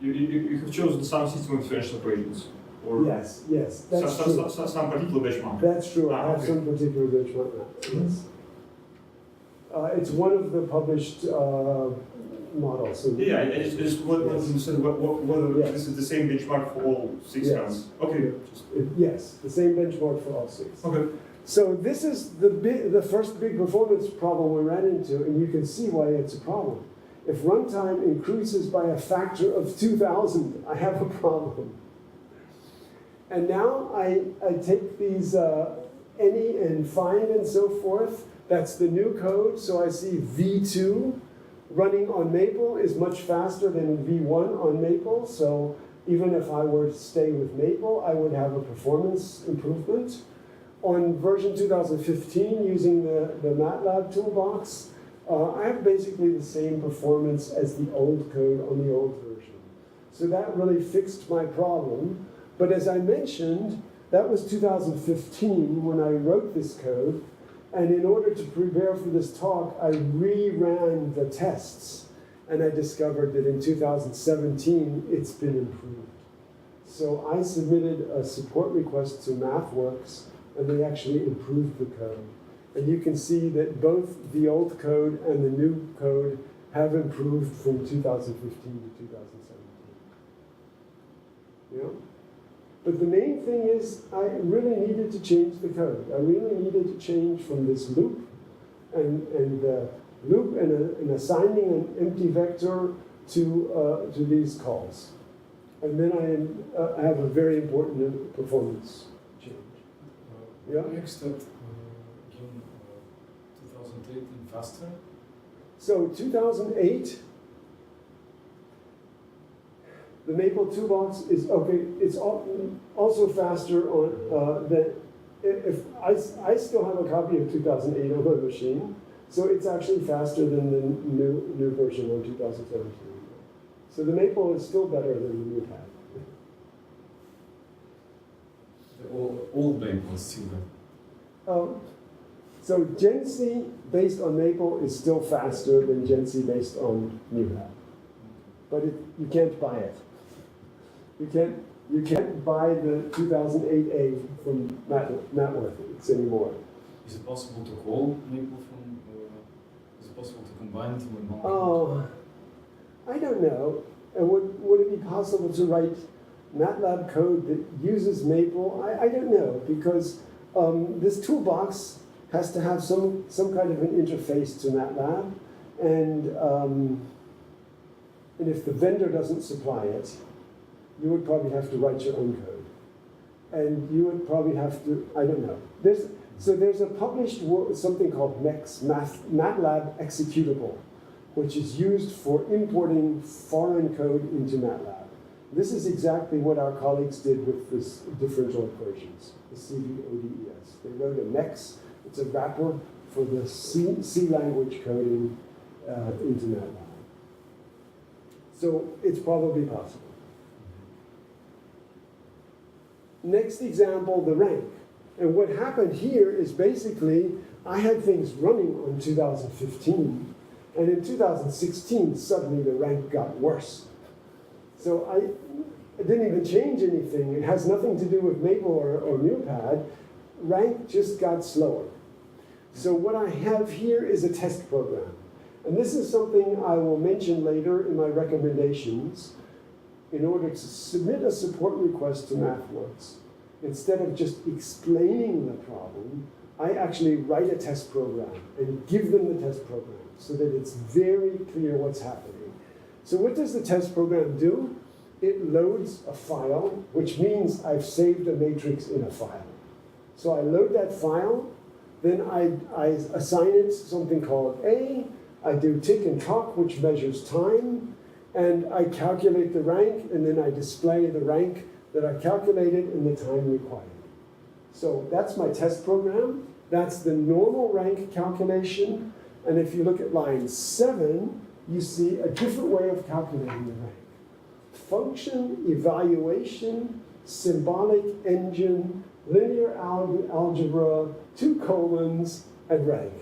you have chosen some system of differential equations. Or yes, that's true. Some particular benchmark. That's true. I have okay. some particular benchmark. Yes. It's one of the published models. So Yeah, and it's what you said. Whether yes. this is the same benchmark for all 6 Yes. rounds. Okay. Yes, the same benchmark for all 6. Okay. So this is the first big performance problem we ran into, and you can see why it's a problem. If runtime increases by a factor of 2,000, I have a problem. And now I take these any and find and so forth. That's the new code. So I see V2 running on Maple is much faster than V1 on Maple. So even if I were to stay with Maple, I would have a performance improvement. On version 2015, using the Matlab toolbox, I have basically the same performance as the old code on the old version. So that really fixed my problem. But as I mentioned, that was 2015 when I wrote this code. And in order to prepare for this talk, I reran the tests. And I discovered that in 2017, it's been improved. So I submitted a support request to MathWorks, and they actually improved the code. And you can see that both the old code and the new code have improved from 2015 to 2017. Yeah? But the main thing is I really needed to change the code. I really needed to change from this loop and assigning an empty vector to these calls. And then I have a very important performance change. Yeah? Next step, again, 2008 and faster. So 2008, the Maple toolbox is okay. It's also faster on if I still have a copy of 2008 on my machine, so it's actually faster than the new version on 2017. So the Maple is still better than the new pad. The old Maple is still better. So GenSSI based on Maple is still faster than GenSSI based on NewPad. But you can't buy it. You can't buy the 2008A from MathWorks anymore. Is it possible to call Maple from? Is it possible to combine it with one? Oh, I don't know. And would it be possible to write MATLAB code that uses Maple? I don't know, because this toolbox has to have some kind of an interface to MATLAB, and if the vendor doesn't supply it, you would probably have to write your own code. And you would probably have to, I don't know. There's a published something called MATLAB executable, which is used for importing foreign code into MATLAB. This is exactly what our colleagues did with this differential equations, the CVODES. They wrote a MEX, it's a wrapper for the C language coding into MATLAB. So it's probably possible. Next example, the rank. And what happened here is basically, I had things running on 2015, and in 2016, suddenly the rank got worse. So I didn't even change anything. It has nothing to do with Maple or NewPad. Rank just got slower. So what I have here is a test program. And this is something I will mention later in my recommendations. In order to submit a support request to MathWorks, instead of just explaining the problem, I actually write a test program and give them the test program so that it's very clear what's happening. So what does the test program do? It loads a file, which means I've saved a matrix in a file. So I load that file, then I assign it something called A, I do tick and tock, which measures time, and I calculate the rank, and then I display the rank that I calculated in the time required. So that's my test program. That's the normal rank calculation. And if you look at line 7, you see a different way of calculating the rank. Function, evaluation, symbolic engine, linear algebra, 2 colons, and rank.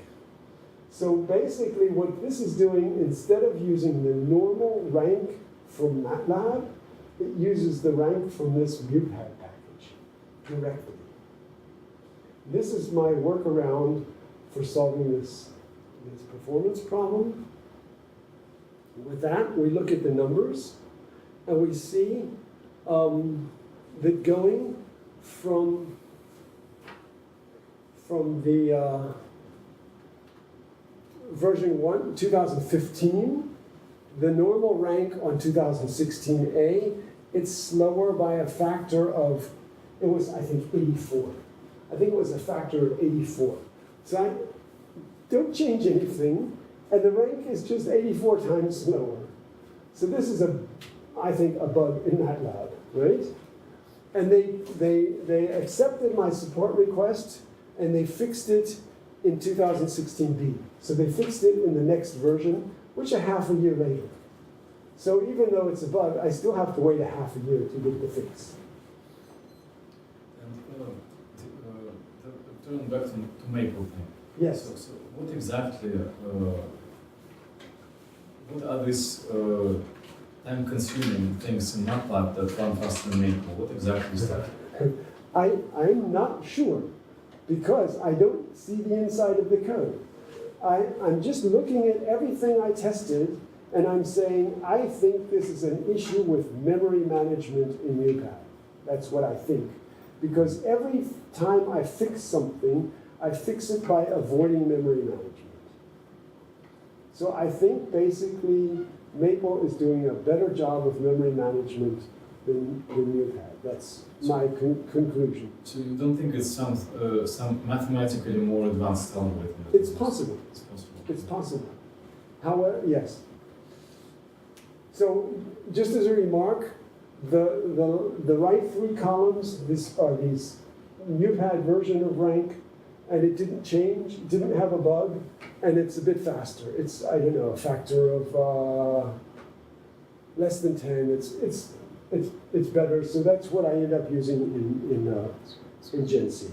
So basically what this is doing, instead of using the normal rank from MATLAB, it uses the rank from this MuPad package directly. This is my workaround for solving this performance problem. With that, we look at the numbers, and we see that going from the version 1, 2015, the normal rank on 2016A, it's slower by a factor of it was, I think, 84. I think it was a factor of 84. So I don't change anything, and the rank is just 84 times slower. So this is, I think, a bug in Matlab, right? And they accepted my support request, and they fixed it in 2016B. So they fixed it in the next version, which a half a year later. So even though it's a bug, I still have to wait a half a year to get the fix. And turn back to Maple thing. Yes. So what exactly, what are these time-consuming things in Matlab that run faster than Maple? What exactly is that? I'm not sure, because I don't see the inside of the code. I'm just looking at everything I tested, and I'm saying, I think this is an issue with memory management in UPad. That's what I think. Because every time I fix something, I fix it by avoiding memory management. So I think basically Maple is doing a better job of memory management than UPad. That's my conclusion. So you don't think it's some mathematically more advanced algorithm? It's possible. It's possible. It's possible. However, yes. So just as a remark, the right three columns are these UPad version of rank, and it didn't change, it didn't have a bug, and it's a bit faster. It's, I don't know, a factor of less than 10. It's better. So that's what I end up using in GenSSI.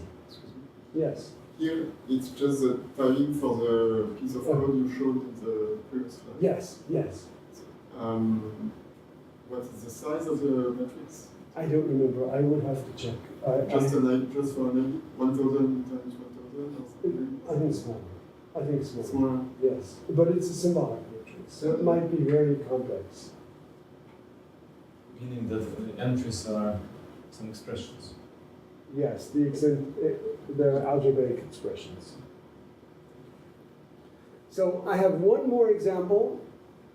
Yes. Here, it's just the timing for the piece of code you showed in the previous slide. Yes, yes. What is the size of the matrix? I don't remember. I would have to check. Just for an 1,000 times 1,000 or something? I think smaller. I think smaller. Smaller. Yes, but it's a symbolic matrix, so it might be very complex. Meaning that the entries are some expressions. Yes, they're algebraic expressions. So I have one more example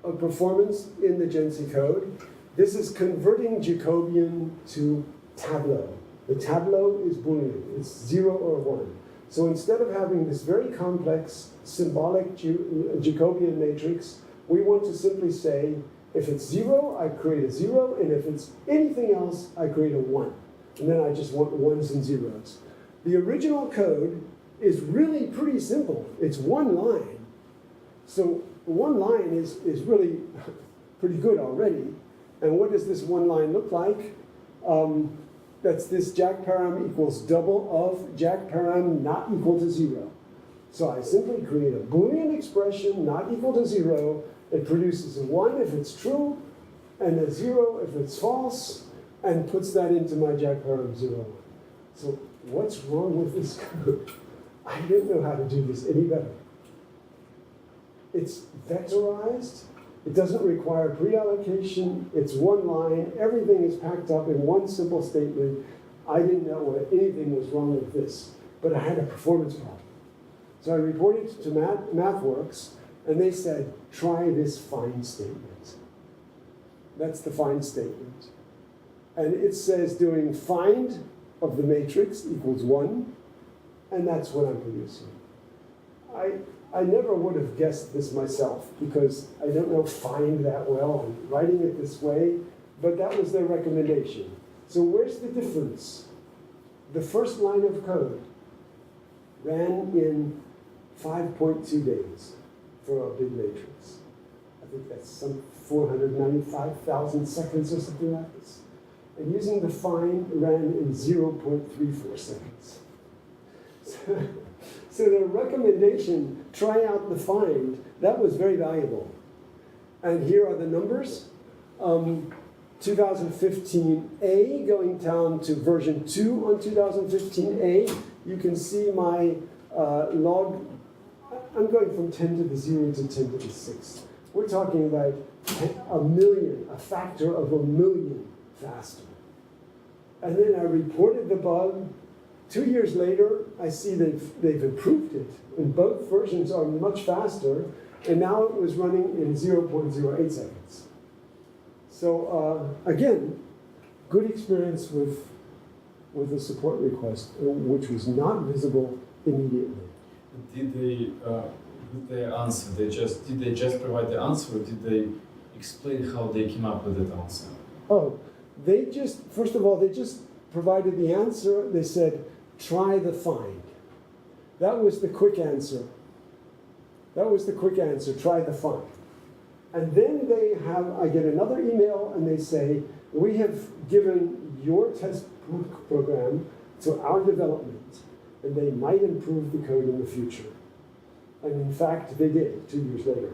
of performance in the GenSSI code. This is converting Jacobian to Tableau. The Tableau is Boolean. It's 0 or 1. So instead of having this very complex symbolic Jacobian matrix, we want to simply say, if it's 0, I create a 0, and if it's anything else, I create a 1. And then I just want ones and zeros. The original code is really pretty simple. It's one line. So one line is really pretty good already. And what does this one line look like? That's this jack param equals double of jack param not equal to 0. So I simply create a Boolean expression not equal to 0. It produces a 1 if it's true, and a 0 if it's false, and puts that into my jack param 0. So what's wrong with this code? I didn't know how to do this any better. It's vectorized. It doesn't require pre-allocation. It's one line. Everything is packed up in one simple statement. I didn't know what anything was wrong with this, but I had a performance problem. So I reported to MathWorks, and they said, try this find statement. That's the find statement. And it says doing find of the matrix equals 1, and that's what I'm producing. I never would have guessed this myself, because I don't know find that well. I'm writing it this way, but that was their recommendation. So where's the difference? The first line of code ran in 5.2 days for a big matrix. I think that's some 495,000 seconds or something like this. And using the find ran in 0.34 seconds. So the recommendation, try out the find, that was very valuable. And here are the numbers. 2015A going down to version 2 on 2015A. You can see my log. I'm going from 10 to the 0 to 10 to the 6. We're talking about a factor of 1,000,000 faster. And then I reported the bug. 2 years later, I see they've improved it, and both versions are much faster, and now it was running in 0.08 seconds. So again, good experience with with a support request, which was not visible immediately. Did they, with their answer, did they just provide the answer, or did they explain how they came up with that answer? Oh, they just, first of all, they just provided the answer. They said, try the find. That was the quick answer. That was the quick answer, try the find. And then I get another email and they say, we have given your test program to our development and they might improve the code in the future. And in fact, they did 2 years later.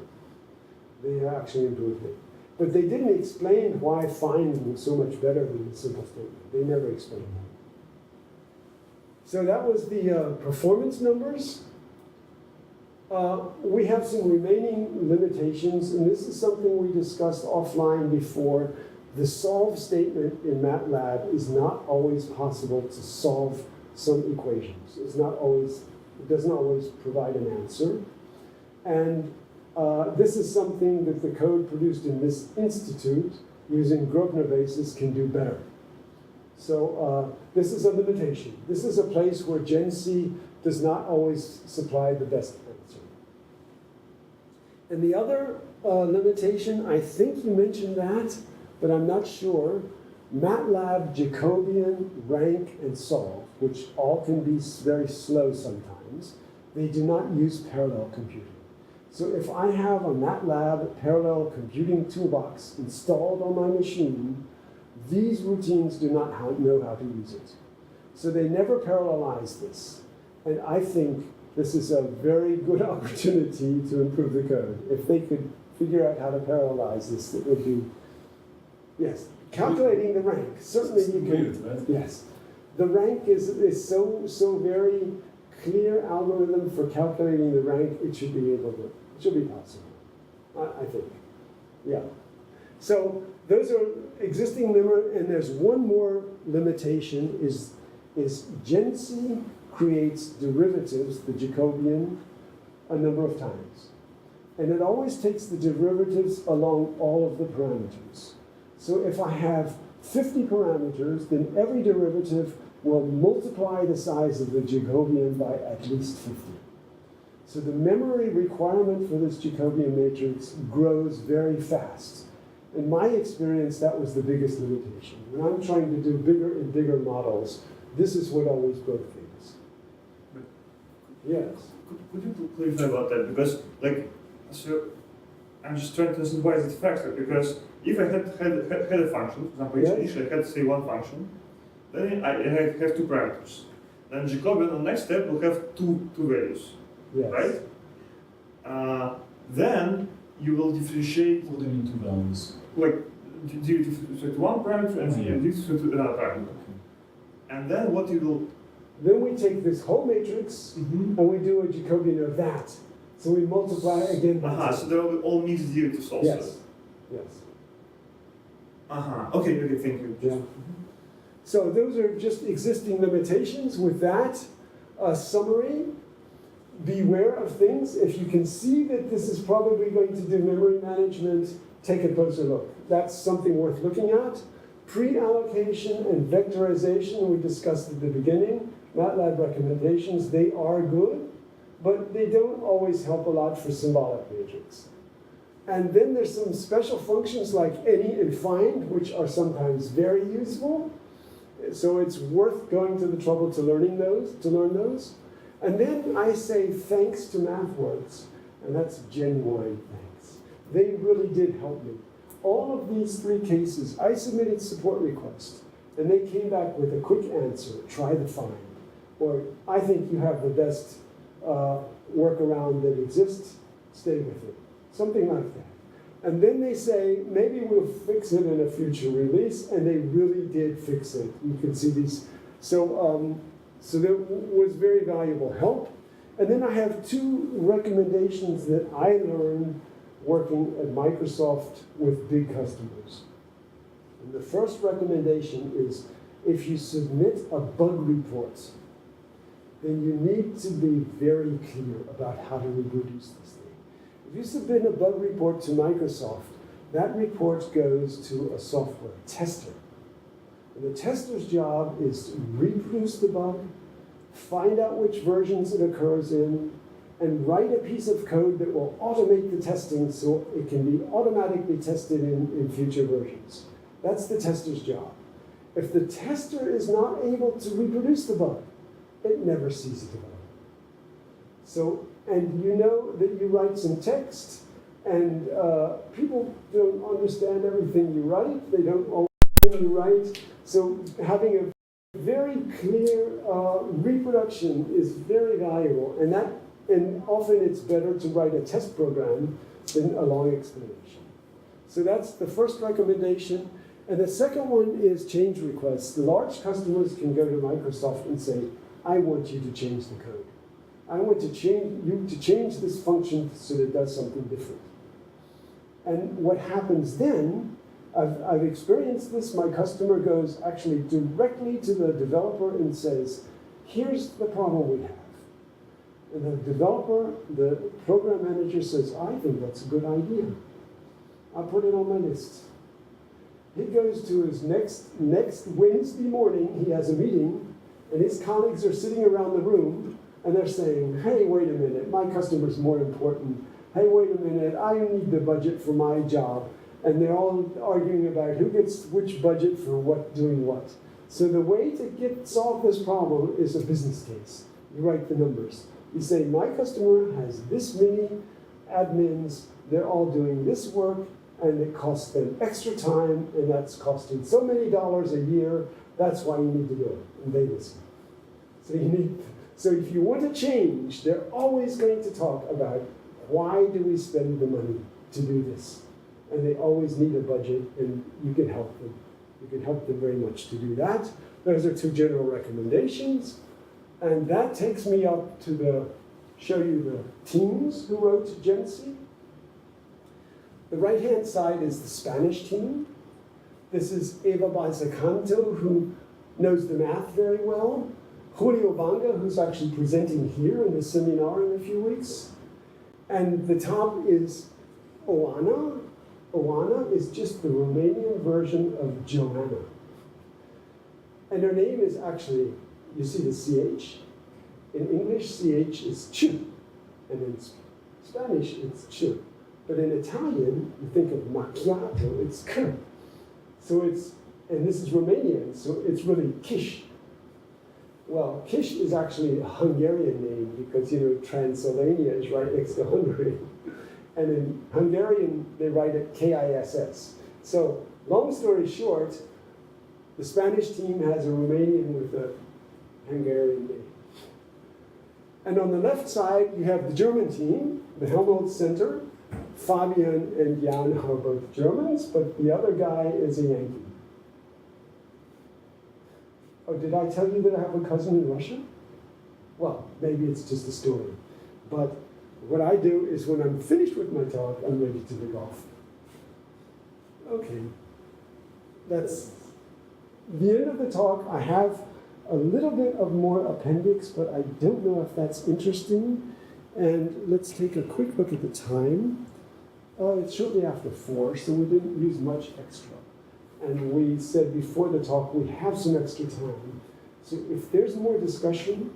They actually improved it. But they didn't explain why find was so much better than the simple statement. They never explained that. So that was the performance numbers. We have some remaining limitations, and this is something we discussed offline before. The solve statement in Matlab is not always possible to solve some equations. It doesn't always provide an answer. And this is something that the code produced in this institute using Grosvenor basis can do better. So this is a limitation. This is a place where GenSSI does not always supply the best answer. And the other limitation, I think you mentioned that, but I'm not sure. Matlab, Jacobian, rank, and solve, which all can be very slow sometimes, they do not use parallel computing. So if I have a Matlab parallel computing toolbox installed on my machine, these routines do not know how to use it. So they never parallelize this. And I think this is a very good opportunity to improve the code. If they could figure out how to parallelize this, it would be, yes, calculating the rank. Certainly you can, weird, right? Yes. The rank is so very clear algorithm for calculating the rank, it should be possible, I think. Yeah. So those are existing limit, and there's one more limitation is GenSSI creates derivatives, the Jacobian, a number of times. And it always takes the derivatives along all of the parameters. So if I have 50 parameters, then every derivative will multiply the size of the Jacobian by at least 50. So the memory requirement for this Jacobian matrix grows very fast. In my experience, that was the biggest limitation. When I'm trying to do bigger and bigger models, this is what always broke things. But Yes. Could you clarify about that? Because, so I'm just trying to understand why is it faster? Because if I had a function, for example, initially I had, say, one function, then I have two parameters. Then Jacobian, on the next step, will have two values, Yes. right? Then you will differentiate, What do you mean two values? like, differentiate one parameter and differentiate another parameter. And then what you will... Then we take this whole matrix and we do a Jacobian of that. So we multiply again by two. So there will be all mixed derivatives also. Yes. Yes. Okay, thank you. Yeah. So those are just existing limitations. With that summary, beware of things. If you can see that this is probably going to do memory management, take a closer look. That's something worth looking at. Pre-allocation and vectorization we discussed at the beginning. Matlab recommendations, they are good, but they don't always help a lot for symbolic matrix. And then there's some special functions like any and find, which are sometimes very useful. So it's worth going to the trouble to learn those. And then I say thanks to MathWorks, and that's genuine thanks. They really did help me. All of these three cases, I submitted support requests, and they came back with a quick answer, try the find. Or, I think you have the best workaround that exists, stay with it. Something like that. And then they say, maybe we'll fix it in a future release, and they really did fix it. You can see these. So there was very valuable help. And then I have two recommendations that I learned working at Microsoft with big customers. And the first recommendation is, if you submit a bug report, then you need to be very clear about how to reproduce this thing. If you submit a bug report to Microsoft, that report goes to a software tester. And the tester's job is to reproduce the bug, find out which versions it occurs in, and write a piece of code that will automate the testing so it can be automatically tested in future versions. That's the tester's job. If the tester is not able to reproduce the bug, it never sees it develop. So, and you know that you write some text, and people don't understand everything you write. They don't always understand you write. So having a very clear reproduction is very valuable, and often it's better to write a test program than a long explanation. So that's the first recommendation. And the second one is change requests. The large customers can go to Microsoft and say, I want you to change the code. I want you to change this function so that it does something different. And what happens then, I've experienced this, my customer goes actually directly to the developer and says, here's the problem we have. And the developer, the program manager says, I think that's a good idea. I'll put it on my list. He goes to his next Wednesday morning, he has a meeting, and his colleagues are sitting around the room, and they're saying, hey, wait a minute, my customer's more important. Hey, wait a minute, I need the budget for my job. And they're all arguing about who gets which budget for what, doing what. So the way to solve this problem is a business case. You write the numbers. You say, my customer has this many admins, they're all doing this work, and it costs them extra time, and that's costing so many dollars a year, that's why you need to do it. And they listen. So if you want to change, they're always going to talk about why do we spend the money to do this? And they always need a budget, and you can help them. You can help them very much to do that. Those are two general recommendations. And that takes me up to show you the teams who wrote GenSSI. The right-hand side is the Spanish team. This is Eva Balsacanto, who knows the math very well. Julio Banga, who's actually presenting here in the seminar in a few weeks. And the top is Oana. Oana is just the Romanian version of Joanna. And her name is actually, you see the CH? In English, CH is ch. And in Spanish, it's ch. But in Italian, you think of macchiato, it's k. So and this is Romanian, so it's really Kish. Well, Kish is actually a Hungarian name because, Transylvania is right next to Hungary. And in Hungarian, they write it Kiss. So, long story short, the Spanish team has a Romanian with a Hungarian name. And on the left side, you have the German team, the Helmholtz Center. Fabian and Jan are both Germans, but the other guy is a Yankee. Oh, did I tell you that I have a cousin in Russia? Well, maybe it's just a story. But what I do is when I'm finished with my talk, I'm ready to take off. Okay. That's the end of the talk. I have a little bit of more appendix, but I don't know if that's interesting. And let's take a quick look at the time. It's shortly after 4, so we didn't use much extra. And we said before the talk we have some extra time. So if there's more discussion,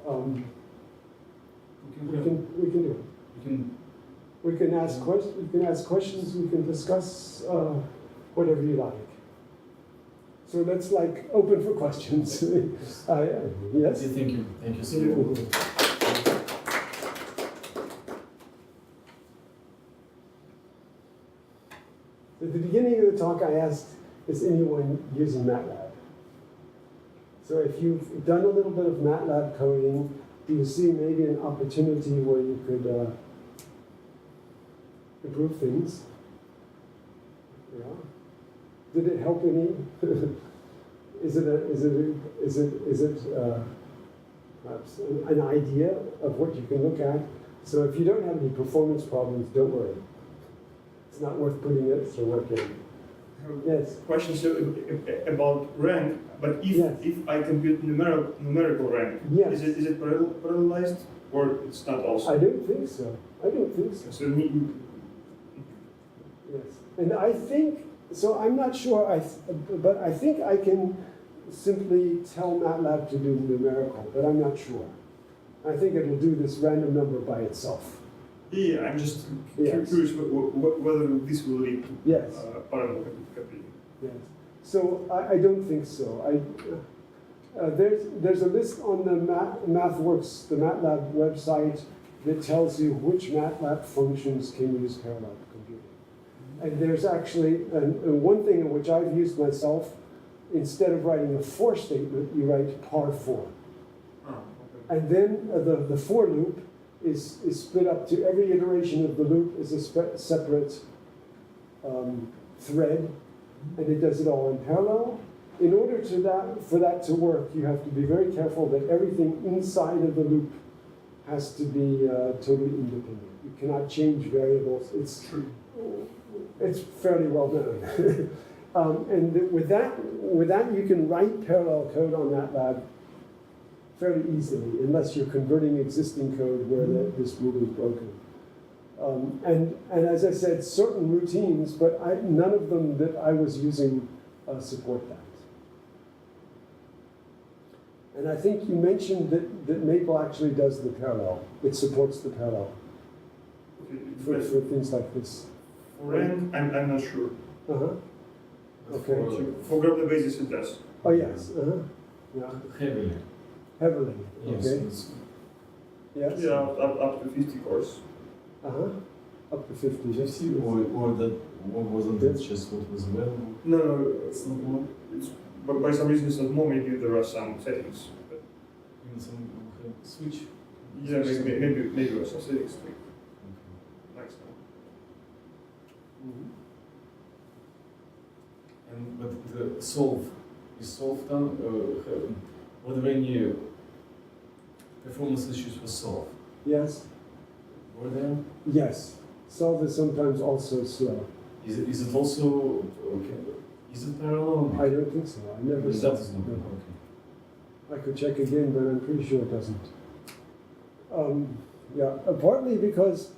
we can do it. We can ask questions. We can discuss whatever you like. So let's open for questions. Yes. Thank you. Thank you, Steve. At the beginning of the talk, I asked, is anyone using Matlab? So if you've done a little bit of Matlab coding, do you see maybe an opportunity where you could improve things? Yeah. Did it help any? Is it perhaps an idea of what you can look at? So if you don't have any performance problems, don't worry. It's not worth putting extra work in. Yes. Questions about rank, but if I compute numerical rank, yes. is it parallelized or it's not also? I don't think so. So Yes, and I think So I'm not sure, but I think I can simply tell Matlab to do numerical, but I'm not sure. I think it will do this random number by itself. Yeah, I'm just Yes. curious whether this will lead to Yes. parallel copying. Yes. So I don't think so. There's a list on the MathWorks, the MATLAB website, that tells you which MATLAB functions can use parallel computing. And there's actually one thing in which I've used myself. Instead of writing a for statement, you write par for. Oh, okay. And then the for loop is split up to every iteration of the loop is a separate thread, and it does it all in parallel. In order for that to work, you have to be very careful that everything inside of the loop has to be totally independent. You cannot change variables. It's fairly well known. And with that, you can write parallel code on MATLAB fairly easily, unless you're converting existing code where this rule is broken. And as I said, certain routines, but none of them that I was using support that. And I think you mentioned that Maple actually does the parallel. It supports the parallel Okay, for things like this. for n, I'm not sure. Uh-huh. Okay. For grab the basis, it does. Oh, yes. Uh-huh. Yeah. Heavily. Heavily. Yes. Okay. It's, Yes. Yeah, up to 50 cores. Uh-huh. Up to 50. Yes. or that wasn't it just what was available? No, It's not more. it's, but by some reason it's not more. Maybe there are some settings. But Even some switch. yeah, maybe there are some settings like so. Mhm. And but the solve is solve done. Were there any performance issues for solve? Yes. Were there? Yes. Solve is sometimes also slow. Is it also okay? Is it parallel? I don't think so. I never That saw is not no. okay. I could check again, but I'm pretty sure it doesn't. Yeah, partly because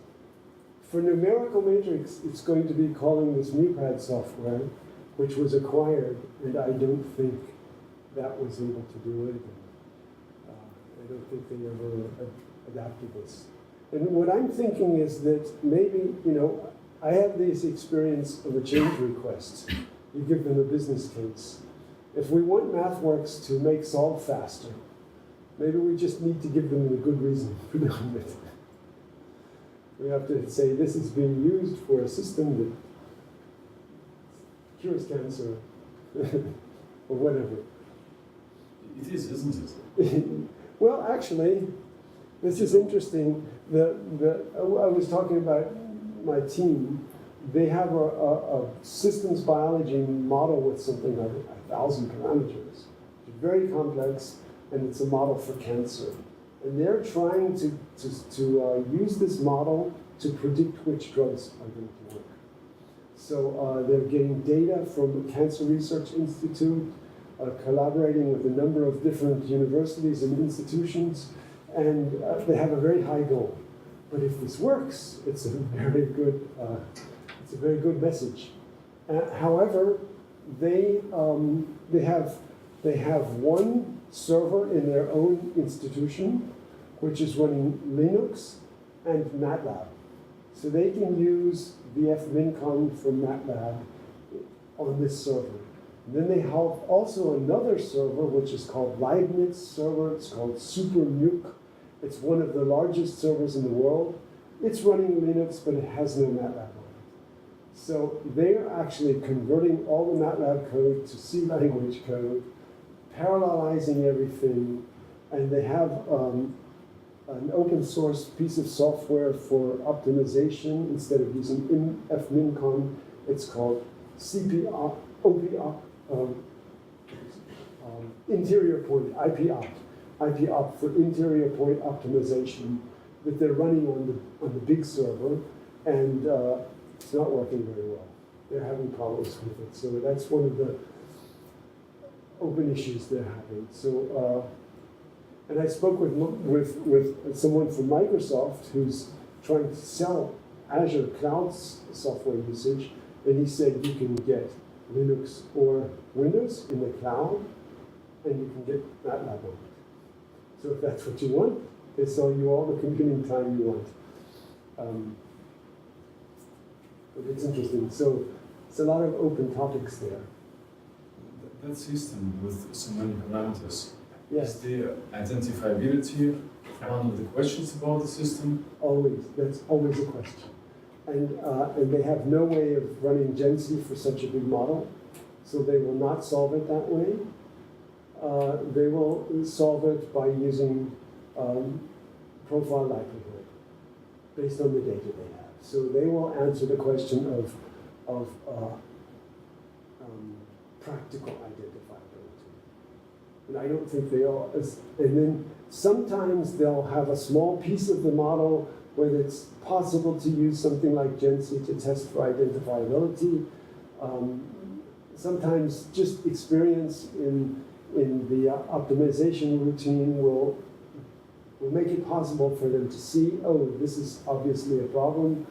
for numerical matrix, it's going to be calling this MuPad software, which was acquired, and I don't think that was able to do anything. I don't think they ever adapted this. And what I'm thinking is that maybe, I have this experience of a change request. You give them a business case. If we want MathWorks to make solve faster, maybe we just need to give them a good reason for doing it. We have to say this is being used for a system that cures cancer, or whatever. It is, isn't it? Well, actually, this is interesting. I was talking about my team. They have a systems biology model with something like 1,000 parameters. It's very complex, and it's a model for cancer. And they're trying to use this model to predict which drugs are going to work. So they're getting data from the Cancer Research Institute, collaborating with a number of different universities and institutions, and they have a very high goal. But if this works, it's a very good message. However, they have one server in their own institution, which is running Linux and Matlab. So they can use VF-MinCon from Matlab on this server. And then they have also another server, which is called Leibniz server. It's called SuperNuke. It's one of the largest servers in the world. It's running Linux, but it has no Matlab on it. So they're actually converting all the Matlab code to C language code, parallelizing everything, and they have an open source piece of software for optimization. Instead of using VF-MinCon, it's called interior point, IP-opt for interior point optimization that they're running on the big server, and it's not working very well. They're having problems with it. So that's one of the open issues they're having. So, and I spoke with someone from Microsoft who's trying to sell Azure cloud software usage, And he said you can get Linux or Windows in the cloud, and you can get Matlab on it. So if that's what you want, they sell you all the computing time you want. But it's interesting. So it's a lot of open topics there. That system with so many parameters, Yes, is the identifiability one of the questions about the system? always. That's always a question. And they have no way of running GenSSI for such a big model, so they will not solve it that way. They will solve it by using profile likelihood based on the data they have. So they will answer the question of practical identifiability. And I don't think they all, and then sometimes they'll have a small piece of the model where it's possible to use something like GenSSI to test for identifiability. Sometimes just experience in the optimization routine will make it possible for them to see, oh, this is obviously a problem,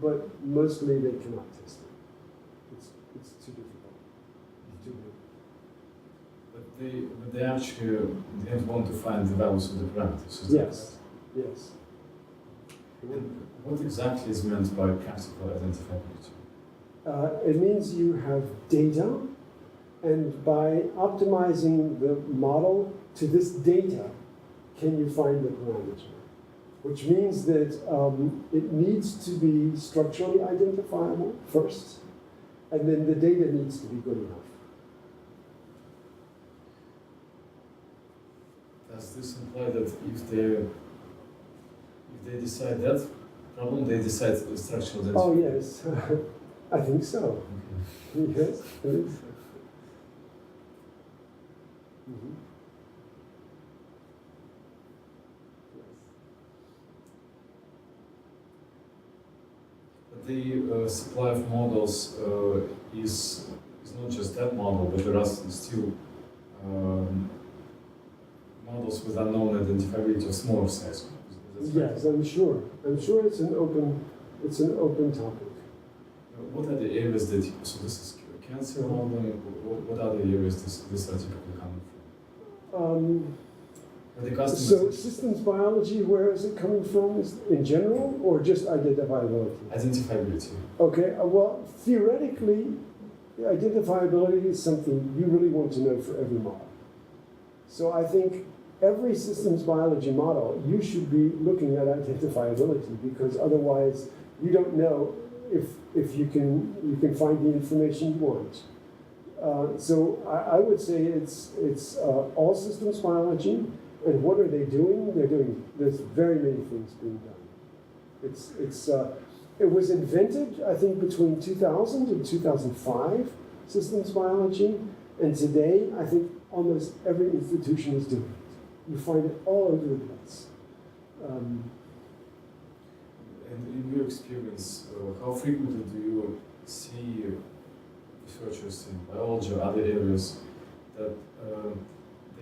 but mostly they cannot test it. It's too difficult. It's too big. But they actually didn't want to find the values of the parameters. Is that Yes, yes. correct? And what exactly is meant by practical identifiability? It means you have data, and by optimizing the model to this data, can you find the parameter? Which means that it needs to be structurally identifiable first, and then the data needs to be good enough. Does this imply that if they decide that problem, they decide the structural identifiability? Oh yes, I think so. Okay. Yes, I think so. Mhm. But the supply of models is not just that model, but there are still models with unknown identifiability of smaller size. Yes, I'm sure. I'm sure it's an open topic. What are the areas that so this is cancer modeling? What are the areas this are typically coming from? The customers. So systems biology, where is it coming from? Is in general or just identifiability? Identifiability. Okay, well, theoretically, identifiability is something you really want to know for every model. So I think every systems biology model, you should be looking at identifiability, because otherwise you don't know if you can find the information you want. So I would say it's all systems biology. And what are they doing? There's very many things being done. It was invented, I think, between 2000 and 2005, systems biology. And today, I think almost every institution is doing it. You find it all over the place. And in your experience, how frequently do you see researchers in biology or other areas that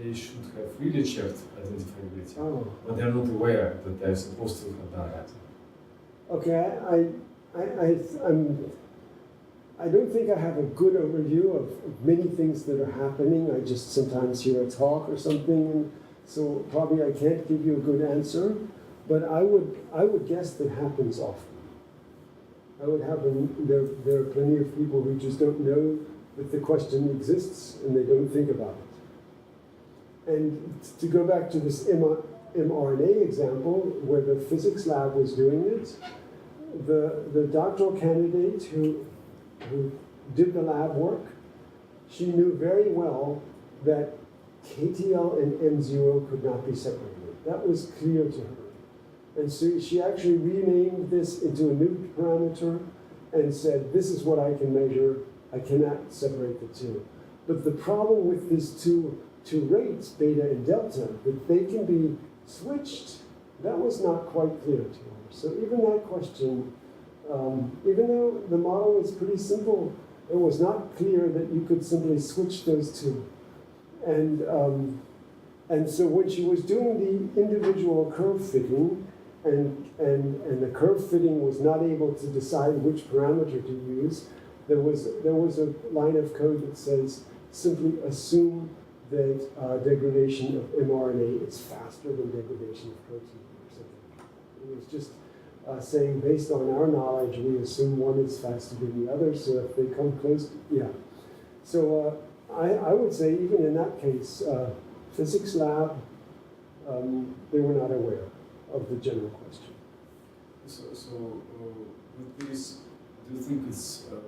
they should have really checked identifiability, but they're not aware that they're supposed to have done that? Okay, I don't think I have a good overview of many things that are happening. I just sometimes hear a talk or something, and so probably I can't give you a good answer. But I would guess that happens often. I would have there are plenty of people who just don't know that the question exists and they don't think about it. And to go back to this mRNA example, where the physics lab was doing it, the doctoral candidate who did the lab work, she knew very well that KTL and M0 could not be separated. That was clear to her. And so she actually renamed this into a new parameter and said, this is what I can measure. I cannot separate the two. But the problem with these two rates, beta and delta, that they can be switched, that was not quite clear to her. So even that question, even though the model was pretty simple, it was not clear that you could simply switch those two. And so when she was doing the individual curve fitting, and the curve fitting was not able to decide which parameter to use, there was a line of code that says simply assume that degradation of mRNA is faster than degradation of protein or something. It was just saying based on our knowledge, we assume one is faster than the other, so if they come close, yeah. So I would say even in that case, physics lab, they were not aware of the general question. So with this, do you think it's an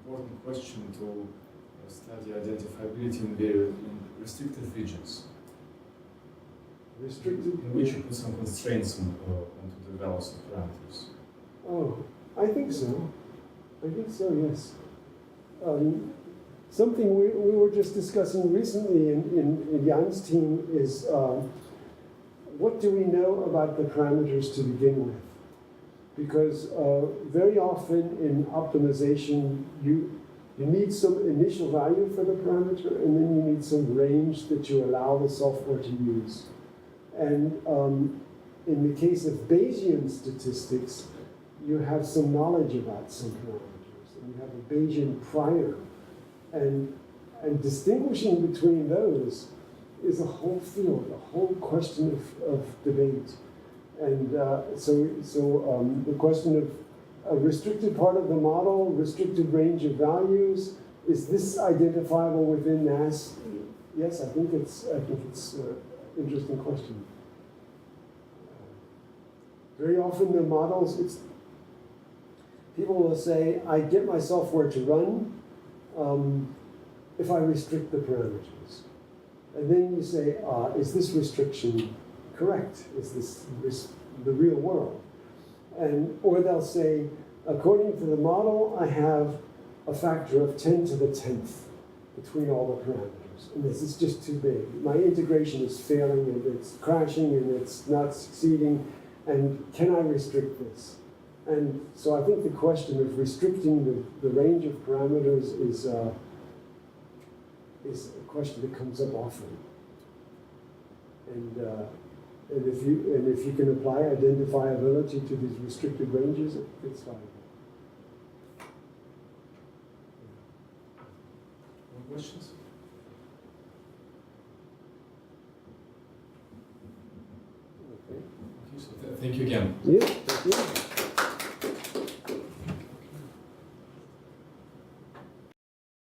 important question to study identifiability in restricted regions? Restricted? In which you put some constraints onto the values of parameters? Oh, I think so. I think so, yes. Something we were just discussing recently in Jan's team is what do we know about the parameters to begin with? Because very often in optimization, you need some initial value for the parameter, and then you need some range that you allow the software to use. And in the case of Bayesian statistics, you have some knowledge about some parameters, and you have a Bayesian prior. And distinguishing between those is a whole field, a whole question of debate. And so the question of a restricted part of the model, restricted range of values, is this identifiable within NAS? Yes, I think it's an interesting question. Very often the models, people will say, I get my software to run if I restrict the parameters. And then you say, is this restriction correct? Is this the real world? Or they'll say, according to the model, I have a factor of 10 to the 10th between all the parameters. And this is just too big. My integration is failing, and it's crashing, and it's not succeeding. And can I restrict this? And so I think the question of restricting the range of parameters is a question that comes up often. And if you can apply identifiability to these restricted ranges, it's valuable. More questions? Okay. Okay, so thank you again. Yeah, thank you.